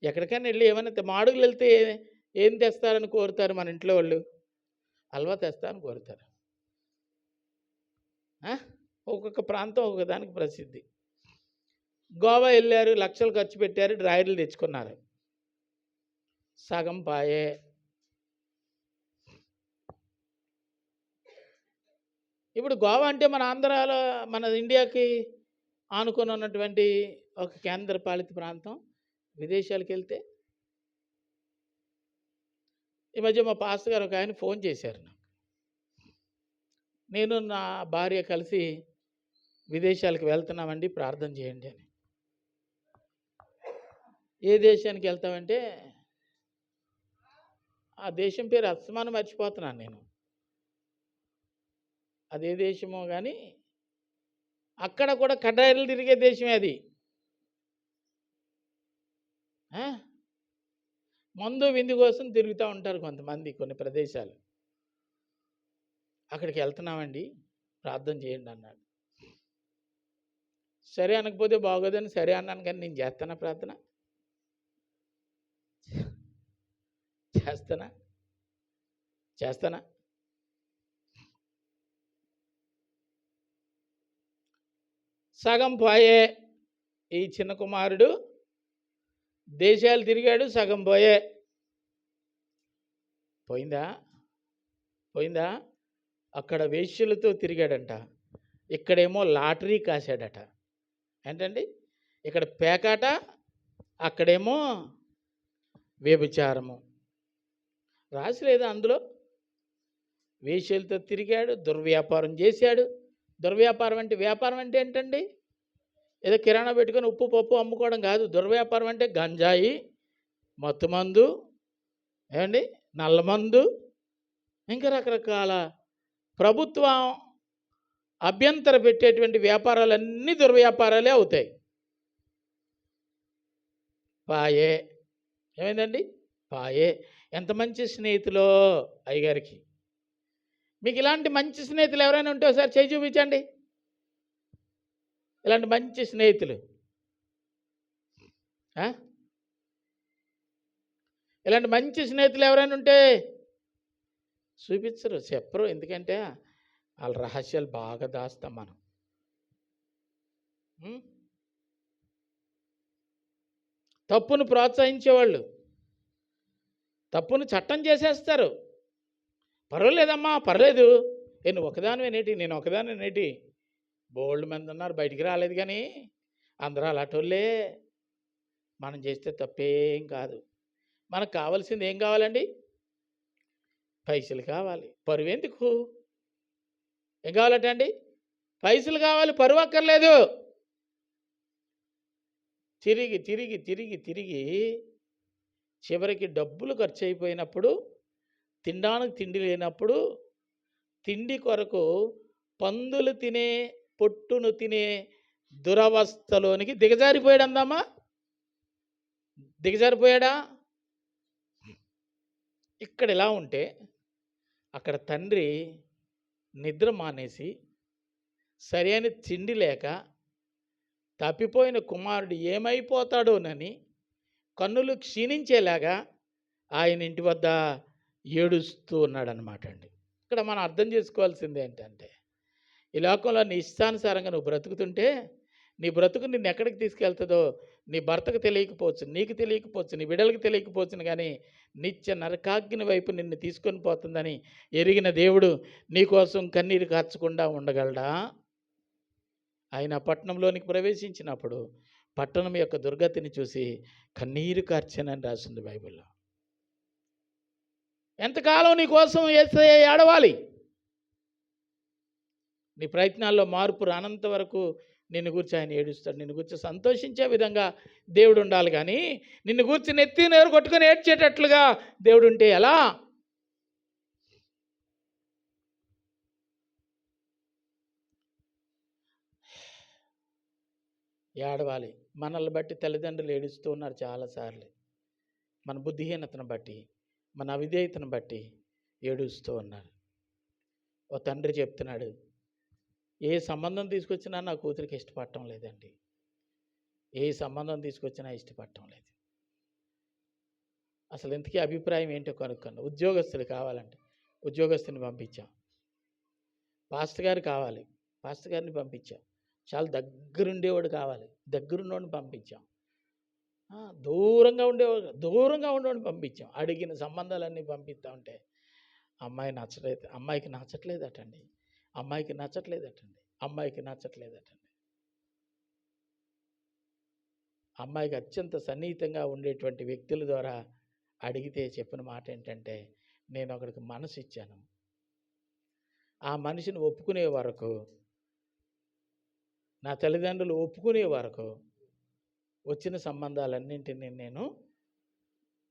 ఎక్కడికైనా వెళ్ళి ఏమైనా మాడుగులు వెళ్తే ఏం తెస్తారని కోరుతారు మన ఇంట్లో వాళ్ళు? హల్వా తెస్తారని కోరుతారు. ఒక్కొక్క ప్రాంతం ఒక్కొక్క దానికి ప్రసిద్ధి. గోవా వెళ్ళారు, లక్షలు ఖర్చు పెట్టారు, డ్రాయర్లు తెచ్చుకున్నారు. సగం పాయే. ఇప్పుడు గోవా అంటే మన ఆంధ్రాలో, మన ఇండియాకి ఆనుకొని ఉన్నటువంటి ఒక కేంద్రపాలిత ప్రాంతం. విదేశాలకు వెళ్తే, ఈ మధ్య మా పాస్టర్ గారు ఒక ఆయన ఫోన్ చేశారు నాకు. నేను నా భార్య కలిసి విదేశాలకు వెళ్తున్నామండి, ప్రార్థన చేయండి అని. ఏ దేశానికి వెళ్తామంటే, ఆ దేశం పేరు అస్తమానం మర్చిపోతున్నాను నేను, అదే దేశమో కానీ అక్కడ కూడా కడ్డాయిలు తిరిగే దేశమే అది. మందు విందు కోసం తిరుగుతూ ఉంటారు కొంతమంది కొన్ని ప్రదేశాలు. అక్కడికి వెళ్తున్నామండి, ప్రార్థన చేయండి అన్నాడు. సరే అనకపోతే బాగోదని సరే అన్నాను, కానీ నేను చేస్తానా ప్రార్థన? చేస్తానా? సగం పోయే. ఈ చిన్న కుమారుడు దేశాలు తిరిగాడు, సగం పోయే. పోయిందా? అక్కడ వేశ్యలతో తిరిగాడంట, ఇక్కడేమో లాటరీ కాశాడట. ఏంటండి? ఇక్కడ పేకాట, అక్కడేమో వ్యభిచారము. రాసి లేదా అందులో? వేశ్యలతో తిరిగాడు, దుర్వ్యాపారం చేశాడు. దుర్వ్యాపారం అంటే, వ్యాపారం అంటే ఏంటండి? ఏదో కిరాణా పెట్టుకొని ఉప్పు పప్పు అమ్ముకోవడం కాదు. దుర్వ్యాపారం అంటే గంజాయి, మత్తుమందు, ఏమండి, నల్లమందు, ఇంకా రకరకాల ప్రభుత్వం అభ్యంతర పెట్టేటువంటి వ్యాపారాలన్నీ దుర్వ్యాపారాలే అవుతాయి. పాయే. ఏమైందండి? పాయే. ఎంత మంచి స్నేహితులో అయ్యగారికి. మీకు ఇలాంటి మంచి స్నేహితులు ఎవరైనా ఉంటే ఒకసారి చేయి చూపించండి. ఇలాంటి మంచి స్నేహితులు, ఇలాంటి మంచి స్నేహితులు ఎవరైనా ఉంటే చూపించరు, చెప్పరు. ఎందుకంటే వాళ్ళ రహస్యాలు బాగా దాస్తాం మనం. తప్పును ప్రోత్సహించేవాళ్ళు తప్పును చట్టం చేసేస్తారు. పర్వాలేదమ్మా, పర్లేదు, నువ్వు ఒకదానివేనేటి, నేను ఒకదానివేనేటి, బోల్డ్ మంది ఉన్నారు, బయటికి రాలేదు, కానీ అందరూ అలాంటోళ్ళే. మనం చేస్తే తప్పేం కాదు. మనకు కావాల్సింది ఏం కావాలండి? పైసలు కావాలి. పరువు ఎందుకు? ఏం కావాలట అండి? పైసలు కావాలి, పరువు అక్కర్లేదు. తిరిగి తిరిగి తిరిగి తిరిగి చివరికి డబ్బులు ఖర్చు అయిపోయినప్పుడు, తినడానికి తిండి లేనప్పుడు, తిండి కొరకు పందులు తినే పొట్టును తినే దురవస్థలోనికి దిగజారిపోయాడు. అందమ్మా, దిగజారిపోయాడా? ఇక్కడ ఎలా ఉంటే అక్కడ తండ్రి నిద్ర మానేసి, సరైన తిండి లేక తప్పిపోయిన కుమారుడు ఏమైపోతాడోనని కన్నులు క్షీణించేలాగా ఆయన ఇంటి వద్ద ఏడుస్తూ ఉన్నాడనమాట అండి. ఇక్కడ మనం అర్థం చేసుకోవాల్సింది ఏంటంటే, ఈ లోకంలో నీ ఇష్టానుసారంగా నువ్వు బ్రతుకుతుంటే, నీ బ్రతుకు నిన్ను ఎక్కడికి తీసుకెళ్తుందో నీ భర్తకు తెలియకపోవచ్చు, నీకు తెలియకపోవచ్చు, నీ బిడ్డలకు తెలియకపోవచ్చును, కానీ నిత్య నరకాగ్ని వైపు నిన్ను తీసుకొని పోతుందని ఎరిగిన దేవుడు నీకోసం కన్నీరు కార్చకుండా ఉండగలడా? ఆయన పట్టణంలోనికి ప్రవేశించినప్పుడు పట్టణం యొక్క దుర్గతిని చూసి కన్నీరు కార్చానని రాసింది బైబిల్లో. ఎంతకాలం నీ కోసం యేసయ్య ఏడవాలి? నీ ప్రయత్నాల్లో మార్పు రానంత వరకు నిన్ను గురించి ఆయన ఏడుస్తాడు. నిన్ను గురించి సంతోషించే విధంగా దేవుడు ఉండాలి, కానీ నిన్ను గురించి నెత్తి నేరు కొట్టుకొని ఏడ్చేటట్లుగా దేవుడు ఉంటే ఎలా? ఏడవాలి. మనల్ని బట్టి తల్లిదండ్రులు ఏడుస్తూ ఉన్నారు చాలాసార్లు. మన బుద్ధిహీనతను బట్టి, మన అవిధేయతను బట్టి ఏడుస్తూ ఉన్నారు. ఓ తండ్రి చెప్తున్నాడు, ఏ సంబంధం తీసుకొచ్చినా నా కూతురికి ఇష్టపడటం లేదండి. ఏ సంబంధం తీసుకొచ్చినా ఇష్టపడటం లేదు. అసలు ఇంతకీ అభిప్రాయం ఏంటో కనుక్కోండి. ఉద్యోగస్తులు కావాలంటే ఉద్యోగస్తుని పంపించాం. పాస్టర్ గారు కావాలి, పాస్టర్ గారిని పంపించాం. చాలా దగ్గరుండేవాడు కావాలి, దగ్గరున్నోడిని పంపించాం. దూరంగా ఉండేవాడిని పంపించాం. అడిగిన సంబంధాలన్నీ పంపిస్తూ ఉంటే అమ్మాయికి నచ్చట్లేదటండి. అమ్మాయికి అత్యంత సన్నిహితంగా ఉండేటువంటి వ్యక్తుల ద్వారా అడిగితే చెప్పిన మాట ఏంటంటే, నేను ఒకడికి మనసు ఇచ్చాను, ఆ మనిషిని ఒప్పుకునే వరకు, నా తల్లిదండ్రులు ఒప్పుకునే వరకు వచ్చిన సంబంధాలన్నింటినీ నేను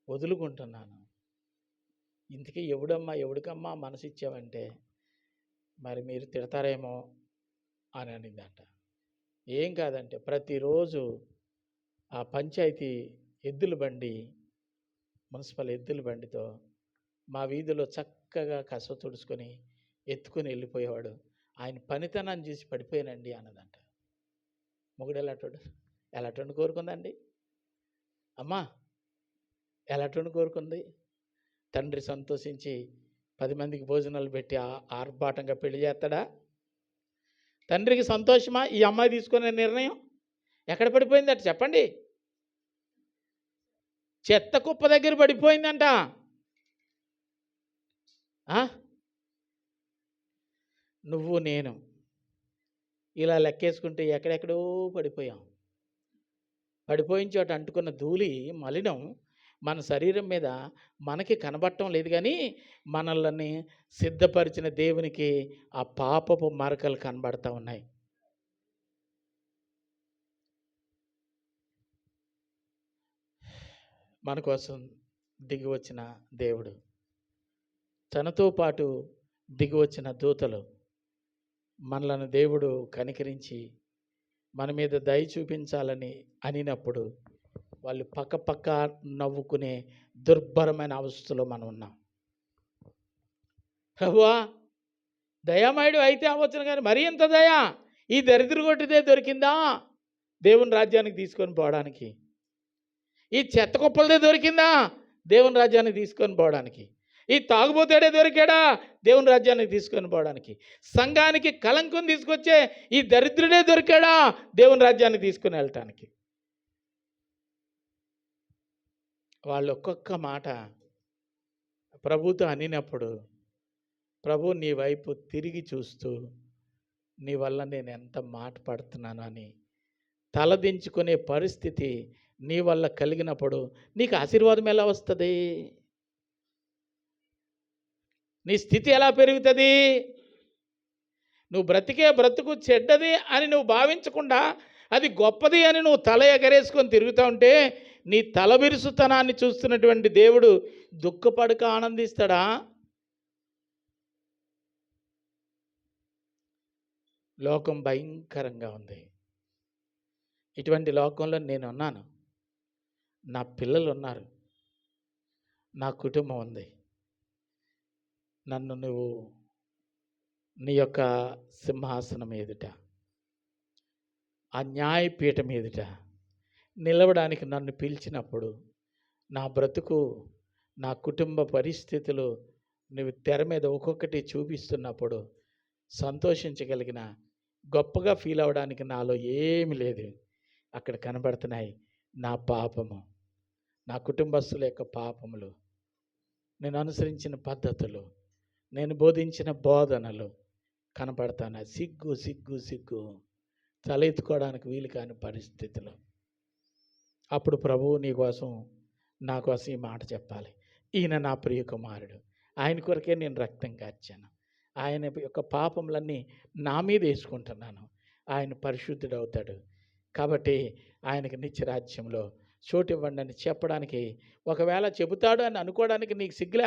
వదులుకుంటున్నాను. ఇంతకీ ఎవడికమ్మా మనసు ఇచ్చావంటే, మరి మీరు తిడతారేమో అని అనిందంట. ఏం కాదంటే, ప్రతిరోజు ఆ పంచాయతీ ఎద్దుల బండి, మున్సిపల్ ఎద్దుల బండితో మా వీధిలో చక్కగా కసవ తుడుచుకొని ఎత్తుకొని వెళ్ళిపోయేవాడు. ఆయన పనితనాన్ని చూసి పడిపోయానండి అన్నదంట. మొగుడు ఎలాంటి కోరుకుందండి అమ్మా? ఎలాంటి కోరుకుంది? తండ్రి సంతోషించి 10 మందికి భోజనాలు పెట్టి ఆర్భాటంగా పెళ్లి చేస్తాడా? తండ్రికి సంతోషమా ఈ అమ్మాయి తీసుకునే నిర్ణయం? ఎక్కడ పడిపోయిందట చెప్పండి? చెత్త కుప్ప దగ్గర పడిపోయిందంట. నువ్వు నేను ఇలా లెక్కేసుకుంటే ఎక్కడెక్కడో పడిపోయాం. పడిపోయిన చోట అంటుకున్న ధూళి మలినం మన శరీరం మీద మనకి కనబడటం లేదు, కానీ మనల్ని సిద్ధపరిచిన దేవునికి ఆ పాపపు మరకలు కనబడతా ఉన్నాయి. మన కోసం దిగి వచ్చిన దేవుడు, తనతో పాటు దిగి వచ్చిన దూతలు, మనలను దేవుడు కనికరించి మన మీద దయ చూపించాలని అనినప్పుడు వాళ్ళు పక్క నవ్వుకునే దుర్భరమైన అవస్థలో మనం ఉన్నాం. ప్రభువా దయామయుడు అయితే అవ్వచ్చును, కానీ మరీ ఇంత దయా ఈ దరిద్ర కొట్టిదే దొరికిందా దేవుని రాజ్యానికి తీసుకొని పోవడానికి? ఈ చెత్త కుప్పలదే దొరికిందా దేవుని రాజ్యానికి తీసుకొని పోవడానికి? ఈ తాగుబోతాడే దొరికాడా దేవుని రాజ్యానికి తీసుకొని పోవడానికి? సంఘానికి కలంకం తీసుకొచ్చే ఈ దరిద్రుడే దొరికాడా దేవుని రాజ్యానికి తీసుకొని వెళ్ళటానికి? వాళ్ళు ఒక్కొక్క మాట ప్రభుతో అనినప్పుడు ప్రభు నీ వైపు తిరిగి చూస్తూ నీ వల్ల నేను ఎంత మాట పడుతున్నాను అని తలదించుకునే పరిస్థితి నీ వల్ల కలిగినప్పుడు నీకు ఆశీర్వాదం ఎలా వస్తుంది? నీ స్థితి ఎలా పెరుగుతుంది? నువ్వు బ్రతికే బ్రతుకు చెడ్డది అని నువ్వు భావించకుండా అది గొప్పది అని నువ్వు తల ఎగరేసుకొని తిరుగుతూ ఉంటే నీ తల విరుసుతనాన్ని చూస్తున్నటువంటి దేవుడు దుఃఖపడక ఆనందిస్తాడా? లోకం భయంకరంగా ఉంది. ఇటువంటి లోకంలో నేను ఉన్నాను, నా పిల్లలు ఉన్నారు, నా కుటుంబం ఉంది. నన్ను నువ్వు నీ యొక్క సింహాసనం ఎదుట, ఆ న్యాయపీఠం ఎదుట నిలవడానికి నన్ను పిలిచినప్పుడు నా బ్రతుకు, నా కుటుంబ పరిస్థితులు నువ్వు తెర మీద ఒక్కొక్కటి చూపిస్తున్నప్పుడు సంతోషించగలిగిన, గొప్పగా ఫీల్ అవ్వడానికి నాలో ఏమి లేదు. అక్కడ కనబడుతున్నాయి నా పాపము, నా కుటుంబస్తుల యొక్క పాపములు, నేను అనుసరించిన పద్ధతులు, నేను బోధించిన బోధనలు కనపడతాను. సిగ్గు సిగ్గు సిగ్గు తల ఎత్తుకోవడానికి వీలు కాని పరిస్థితులు. అప్పుడు ప్రభువు నీ కోసం, నా కోసం ఈ మాట చెప్పాలి. ఈయన నా ప్రియ కుమారుడు, ఆయన కొరకే నేను రక్తం కార్చాను, ఆయన యొక్క పాపములన్నీ నా మీద వేసుకుంటున్నాను, ఆయన పరిశుద్ధుడు అవుతాడు కాబట్టి ఆయనకి నిత్యరాజ్యంలో చోటు ఇవ్వండి అని చెప్పడానికి, ఒకవేళ చెబుతాడు అని అనుకోవడానికి నీకు సిగ్గు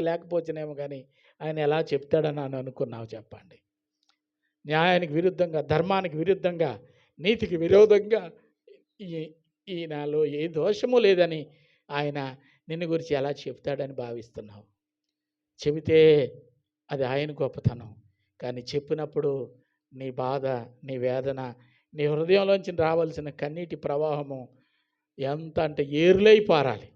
లేకపోతేనేమో, కానీ ఆయన ఎలా చెప్తాడని అని అనుకున్నావు చెప్పండి? న్యాయానికి విరుద్ధంగా, ధర్మానికి విరుద్ధంగా, నీతికి విరోధంగా ఈ ఈ నాలో ఏ దోషము లేదని ఆయన నిన్ను గురించి ఎలా చెప్తాడని భావిస్తున్నావు? చెబితే అది ఆయన గొప్పతనం. కానీ చెప్పినప్పుడు నీ బాధ, నీ వేదన, నీ హృదయంలోంచి రావాల్సిన కన్నీటి ప్రవాహము ఎంత అంటే ఏరులై పారాలి.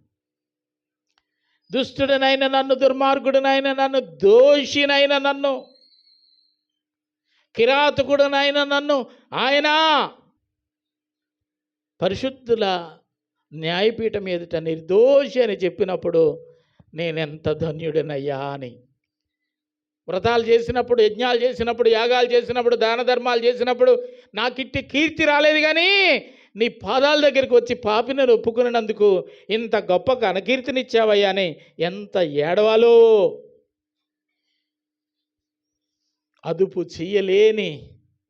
దుష్టుడనైన నన్ను, దుర్మార్గుడనైన నన్ను, దోషినైన నన్ను, కిరాతకుడనైన నన్ను ఆయన పరిశుద్ధుల న్యాయపీఠం ఎదుట నిర్దోషి అని చెప్పినప్పుడు నేనెంత ధన్యుడనయ్యా అని. వ్రతాలు చేసినప్పుడు, యజ్ఞాలు చేసినప్పుడు, యాగాలు చేసినప్పుడు, దాన ధర్మాలు చేసినప్పుడు నాకిట్టి కీర్తి రాలేదు, కానీ నీ పాదాల దగ్గరికి వచ్చి పాపిని ఒప్పుకున్నందుకు ఇంత గొప్ప ఘనకీర్తినిచ్చావయ్యా అని ఎంత ఏడవాలో. అదుపు చెయ్యలేని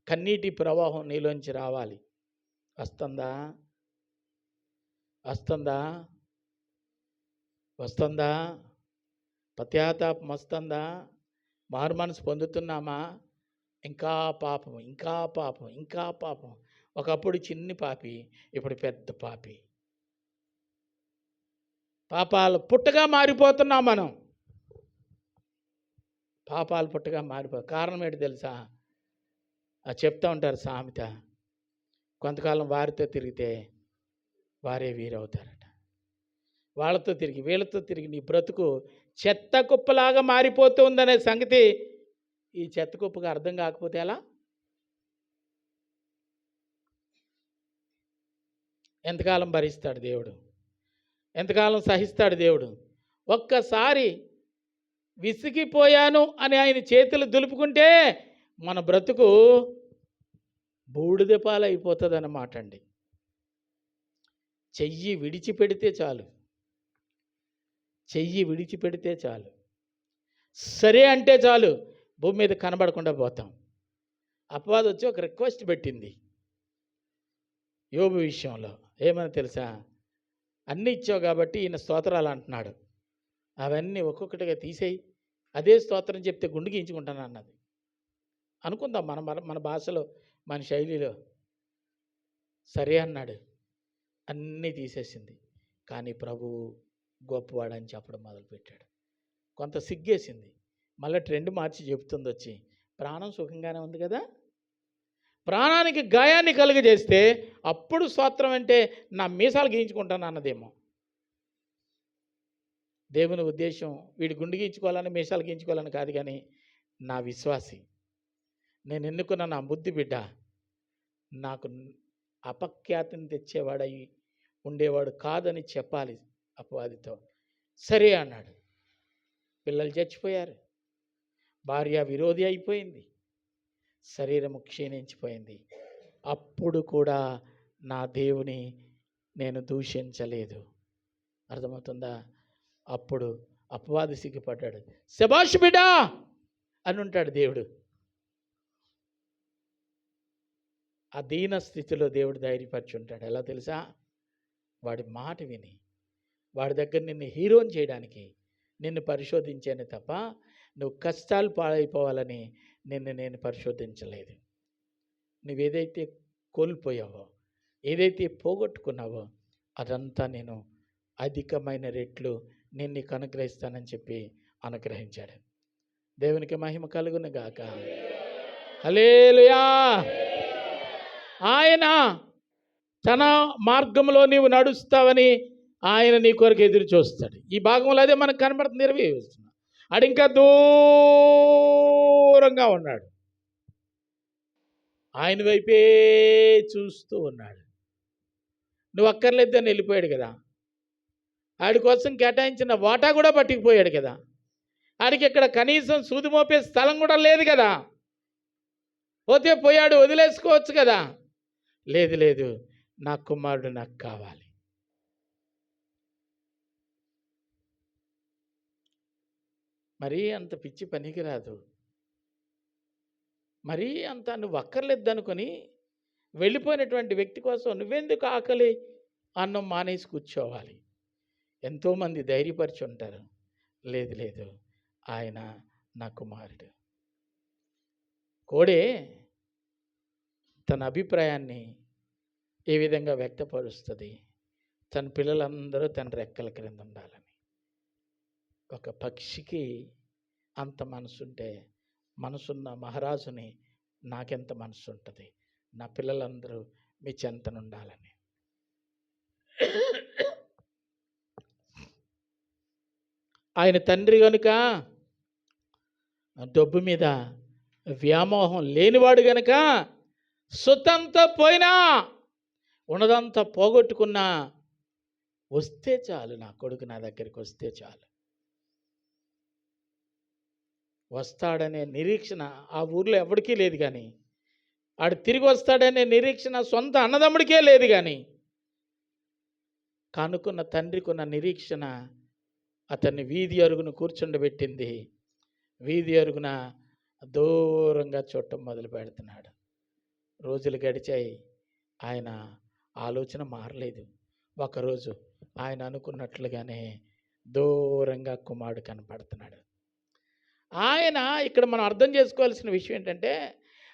కన్నీటి ప్రవాహం నీలోంచి రావాలి. వస్తుందా? వస్తుందా? వస్తుందా? పశ్చాత్తాపం వస్తుందా? మారు మనసు పొందుతున్నామా? ఇంకా పాపం, ఇంకా పాపం, ఇంకా పాపం. ఒకప్పుడు చిన్ని పాపి, ఇప్పుడు పెద్ద పాపి. పాపాలు పుట్టగా మారిపోతున్నాం మనం. పాపాలు పుట్టగా కారణం ఏంటి తెలుసా? చెప్తూ ఉంటారు సామెత, కొంతకాలం వారితో తిరిగితే వారే వీరవుతారట. వాళ్ళతో తిరిగి, వీళ్ళతో తిరిగి నీ బ్రతుకు చెత్త కుప్పలాగా మారిపోతూ ఉందనే సంగతి ఈ చెత్త కుప్పగా అర్థం కాకపోతే ఎలా? ఎంతకాలం భరిస్తాడు దేవుడు? ఎంతకాలం సహిస్తాడు దేవుడు? ఒక్కసారి విసిగిపోయాను అని ఆయన చేతులు దులుపుకుంటే మన బ్రతుకు బూడిద పాలైపోతుంది అన్నమాట అండి. చెయ్యి విడిచిపెడితే చాలు, చెయ్యి విడిచిపెడితే చాలు, సరే అంటే చాలు, భూమి మీద కనబడకుండా పోతాం. అపవాదం వచ్చి ఒక రిక్వెస్ట్ పెట్టింది యోబు విషయంలో. ఏమని తెలుసా? అన్నీ ఇచ్చావు కాబట్టి ఈయన స్తోత్రాలు అంటున్నాడు, అవన్నీ ఒక్కొక్కటిగా తీసేయి, అదే స్తోత్రం చెప్తే గుండు గీయించుకుంటాను అన్నది. అనుకుందాం మన మన భాషలో, మన శైలిలో. సరే అన్నాడు, అన్నీ తీసేసింది. కానీ ప్రభువు గొప్పవాడని చెప్పడం మొదలుపెట్టాడు. కొంత సిగ్గేసింది, మళ్ళీ ట్రెండ్ మార్చి చెబుతుంది వచ్చి, ప్రాణం సుఖంగానే ఉంది కదా. ప్రాణానికి గాయాన్ని కలుగజేస్తే అప్పుడు స్తోత్రం అంటే నా మీసాలు గీయించుకుంటాను అన్నదేమో. దేవుని ఉద్దేశం వీడి గుండు గీయించుకోవాలని, మీసాలు గీయించుకోవాలని కాదు, కానీ నా విశ్వాసి, నేను ఎన్నుకున్న నా బుద్ధి బిడ్డ నాకు అపఖ్యాతిని తెచ్చేవాడై ఉండేవాడు కాదని చెప్పాలి అపవాదితో. సరే అన్నాడు. పిల్లలు చచ్చిపోయారు, భార్య విరోధి అయిపోయింది, శరీరము క్షీణించిపోయింది. అప్పుడు కూడా నా దేవుని నేను దూషించలేదు. అర్థమవుతుందా? అప్పుడు అపవాది సిగ్గుపడ్డాడు. శభాష్ బిడ్డా అని ఉంటాడు దేవుడు. ఆ దీన స్థితిలో దేవుడు ధైర్యపరిచి ఉంటాడు. ఎలా తెలుసా? వాడి మాట విని, వాడి దగ్గర నిన్ను హీరోని చేయడానికి నిన్ను పరిశోధించాను తప్ప నువ్వు కష్టాలు పాడైపోవాలని నిన్ను నేను పరిశోధించలేదు. నువ్వేదైతే కోల్పోయావో, ఏదైతే పోగొట్టుకున్నావో అదంతా నేను అధికమైన రెట్లు నేను నీకు అనుగ్రహిస్తానని చెప్పి అనుగ్రహించాడు. దేవునికి మహిమ కలుగును గాక. హల్లెలూయా. ఆయన తన మార్గంలో నీవు నడుస్తావని ఆయన నీ కొరకు ఎదురు చూస్తాడు. ఈ భాగంలో అదే మనకు కనబడుతుంది. నెరవేరుస్తున్నా ఆడు ఇంకా దూరంగా ఉన్నాడు, ఆయన వైపే చూస్తూ ఉన్నాడు. నువ్వు అక్కర్లేదని వెళ్ళిపోయాడు కదా, ఆడి కోసం కేటాయించిన వాటా కూడా పట్టుకుపోయాడు కదా, ఆడికి ఇక్కడ కనీసం సూది మోపే స్థలం కూడా లేదు కదా. పోతే పోయాడు, వదిలేసుకోవచ్చు కదా. లేదు లేదు, నా కుమారుడు నాకు కావాలి. మరీ అంత పిచ్చి పనికిరాదు, మరీ అంత నువ్వు అక్కర్లేదనుకొని వెళ్ళిపోయినటువంటి వ్యక్తి కోసం నువ్వెందుకు ఆకలి అన్నం మానేసి కూర్చోవాలి? ఎంతోమంది ధైర్యపరిచి ఉంటారు. లేదు లేదు, ఆయన నా కుమారుడు. కోడే తన అభిప్రాయాన్ని ఈ విధంగా వ్యక్తపరుస్తుంది, తన పిల్లలందరూ తన రెక్కల క్రింద ఉండాలని. ఒక పక్షికి అంత మనసుంటే మనసున్న మహారాజుని నాకెంత మనసు ఉంటుంది, నా పిల్లలందరూ మీ చెంతనుండాలని. ఆయన తండ్రి కనుక డబ్బు మీద వ్యామోహం లేనివాడు గనుక సొత్తంతా పోయినా ఉన్నదంతా పోగొట్టుకున్నా వస్తే చాలు, నా కొడుకు నా దగ్గరికి వస్తే చాలు. వస్తాడనే నిరీక్షణ ఆ ఊర్లో ఎవరికీ లేదు, కానీ ఆడు తిరిగి వస్తాడనే నిరీక్షణ సొంత అన్నదమ్ముడికే లేదు, కానీ కనుక్కున్న తండ్రికి ఉన్న నిరీక్షణ అతన్ని వీధి అరుగును కూర్చుండబెట్టింది. వీధి అరుగున దూరంగా చూడటం మొదలు పెడుతున్నాడు. రోజులు గడిచాయి, ఆయన ఆలోచన మారలేదు. ఒకరోజు ఆయన అనుకున్నట్లుగానే దూరంగా కుమారుడు కనపడుతున్నాడు. ఆయన ఇక్కడ మనం అర్థం చేసుకోవాల్సిన విషయం ఏంటంటే,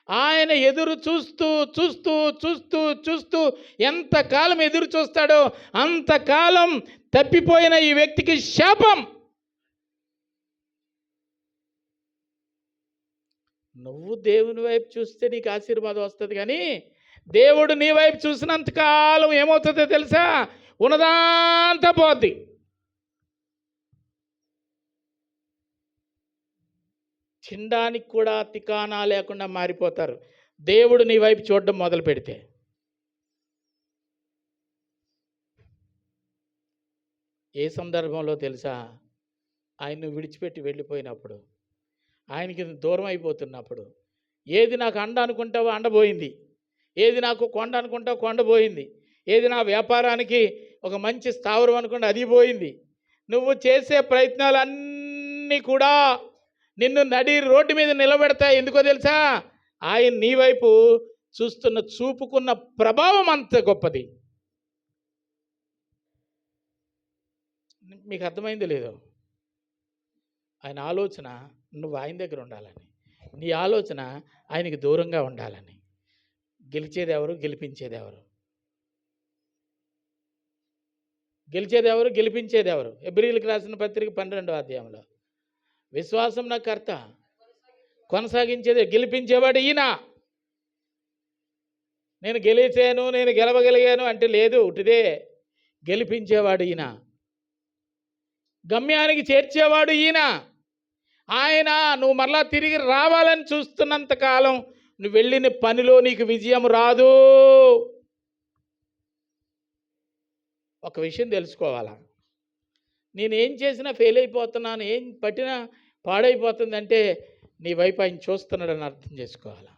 ఆయన ఎదురు చూస్తూ చూస్తూ చూస్తూ చూస్తూ ఎంతకాలం ఎదురు చూస్తాడో అంతకాలం తప్పిపోయిన ఈ వ్యక్తికి శాపం. నువ్వు దేవుని వైపు చూస్తే నీకు ఆశీర్వాదం వస్తుంది, కానీ దేవుడు నీ వైపు చూసినంతకాలం ఏమవుతుందో తెలుసా? ఉన్నదంతా పోద్ది. తినడానికి కూడా తికానా లేకుండా మారిపోతారు దేవుడు నీ వైపు చూడడం మొదలు పెడితే. ఏ సందర్భంలో తెలుసా? ఆయన్ను విడిచిపెట్టి వెళ్ళిపోయినప్పుడు, ఆయనకి దూరం అయిపోతున్నప్పుడు, ఏది నాకు అండ అనుకుంటావో అండబోయింది, ఏది నాకు కొండ అనుకుంటావో కొండ పోయింది, ఏది నా వ్యాపారానికి ఒక మంచి స్థావరం అనుకుంటే అది పోయింది. నువ్వు చేసే ప్రయత్నాలన్నీ కూడా నిన్ను నడి రోడ్డు మీద నిలబెడతాయి. ఎందుకో తెలుసా? ఆయన నీ వైపు చూస్తున్న చూపుకున్న ప్రభావం అంత గొప్పది. మీకు అర్థమైంది లేదో? ఆయన ఆలోచన నువ్వు ఆయన దగ్గర ఉండాలని, నీ ఆలోచన ఆయనకి దూరంగా ఉండాలని. గెలిచేది ఎవరు? గెలిపించేది ఎవరు? గెలిచేది ఎవరు? గెలిపించేది ఎవరు? హెబ్రీయులకు రాసిన పత్రిక 12వ అధ్యాయంలో, విశ్వాసం నా కర్త, కొనసాగించేది, గెలిపించేవాడు ఈయన. నేను గెలిచాను, నేను గెలవగలిగాను అంటే లేదు, ఉటిదే. గెలిపించేవాడు ఈయన, గమ్యానికి చేర్చేవాడు ఈయన. ఆయన నువ్వు మరలా తిరిగి రావాలని చూస్తున్నంత కాలం నువ్వు వెళ్ళిన పనిలో నీకు విజయం రాదు. ఒక విషయం తెలుసుకోవాలా, నేనేం చేసినా ఫెయిల్ అయిపోతున్నాను, ఏం పట్టినా పాడైపోతుందంటే నీ వైపు ఆయన చూస్తున్నాడని అర్థం చేసుకోవాలా.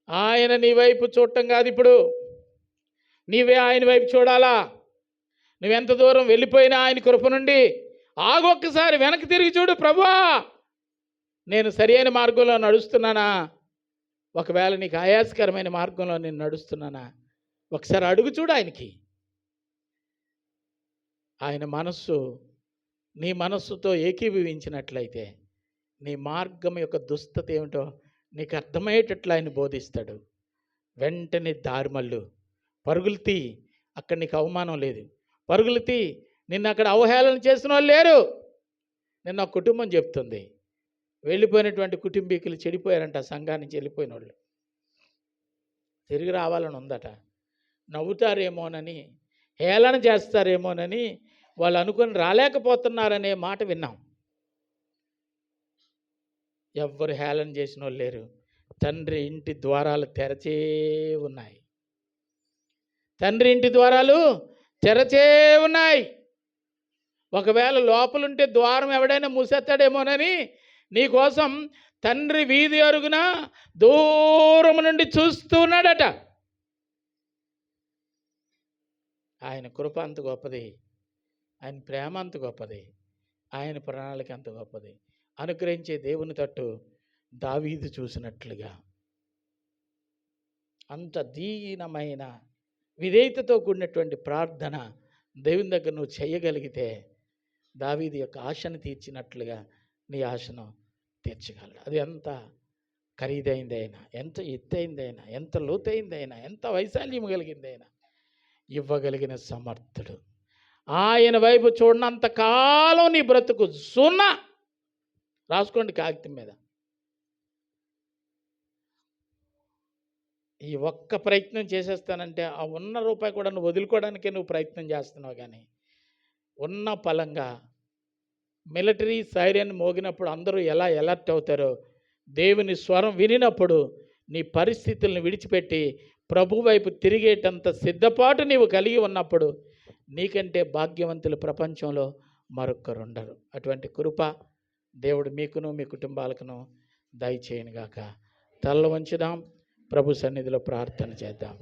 ఆయన నీ వైపు చూడటం కాదు, ఇప్పుడు నీవే ఆయన వైపు చూడాలా. నువ్వెంత దూరం వెళ్ళిపోయినా ఆయన కృప నుండి ఆగొక్కసారి వెనక్కి తిరిగి చూడు. ప్రభువా, నేను సరైన మార్గంలో నడుస్తున్నానా? ఒకవేళ నీకు ఆయాసకరమైన మార్గంలో నేను నడుస్తున్నానా? ఒకసారి అడుగు చూడు ఆయనకి. ఆయన మనస్సు నీ మనస్సుతో ఏకీభవించినట్లయితే నీ మార్గం యొక్క దుస్థత ఏమిటో నీకు అర్థమయ్యేటట్లు ఆయన బోధిస్తాడు. వెంటనే దారిమల్లు, పరుగులు తీ. అక్కడ నీకు అవమానం లేదు. పరుగులు తీ. నిన్ను అక్కడ అవహేళన చేసిన వాళ్ళు లేరు. నిన్న ఒక కుటుంబం చెప్తుంది, వెళ్ళిపోయినటువంటి కుటుంబీకులు చెడిపోయారంట. సంఘాన్ని నుంచి వెళ్ళిపోయిన వాళ్ళు తిరిగి రావాలని ఉందట. నవ్వుతారేమోనని, హేళన చేస్తారేమోనని వాళ్ళు అనుకుని రాలేకపోతున్నారనే మాట విన్నాం. ఎవ్వరు హేళన చేసిన వాళ్ళు లేరు. తండ్రి ఇంటి ద్వారాలు తెరచే ఉన్నాయి. తండ్రి ఇంటి ద్వారాలు తెరచే ఉన్నాయి. ఒకవేళ లోపలుంటే ద్వారం ఎవడైనా మూసేస్తాడేమోనని నీకోసం తండ్రి వీధి అరుగున దూరం నుండి చూస్తూ ఉన్నాడట. ఆయన కృప అంత గొప్పది, ఆయన ప్రేమ అంత గొప్పది, ఆయన ప్రణాళిక అంత గొప్పది. అనుగ్రహించే దేవుని తట్టు దావీదు చూసినట్లుగా అంత దీనమైన విధేయతతో కూడినటువంటి ప్రార్థన దేవుని దగ్గర నువ్వు చేయగలిగితే దావీదు యొక్క ఆశను తీర్చినట్లుగా నీ ఆశను తీర్చగలడు. అది ఎంత ఖరీదైందైనా, ఎంత ఎత్తైందైనా, ఎంత లోతైందైనా, ఎంత వైశాల్యం కలిగిందైనా ఇవ్వగలిగిన సమర్థుడు. ఆయన వైపు చూడనంత కాలం నీ బ్రతుకు సున్నా. రాసుకోండి కాగితం మీద. ఈ ఒక్క ప్రయత్నం చేసేస్తానంటే ఆ ఉన్న రూపాయి కూడా నువ్వు వదులుకోవడానికే నువ్వు ప్రయత్నం చేస్తున్నావు. కానీ ఉన్న పలంగా మిలిటరీ సైరన్ మోగినప్పుడు అందరూ ఎలా అలర్ట్ అవుతారో, దేవుని స్వరం వినినప్పుడు నీ పరిస్థితులను విడిచిపెట్టి ప్రభు వైపు తిరిగేటంత సిద్ధపాటు నీవు కలిగి ఉన్నప్పుడు నీకంటే భాగ్యవంతులు ప్రపంచంలో మరొక్కరుండరు. అటువంటి కృప దేవుడు మీకును మీ కుటుంబాలకును దయచేయనుగాక. తల్ల వంచుదాం, ప్రభు సన్నిధిలో ప్రార్థన చేద్దాం.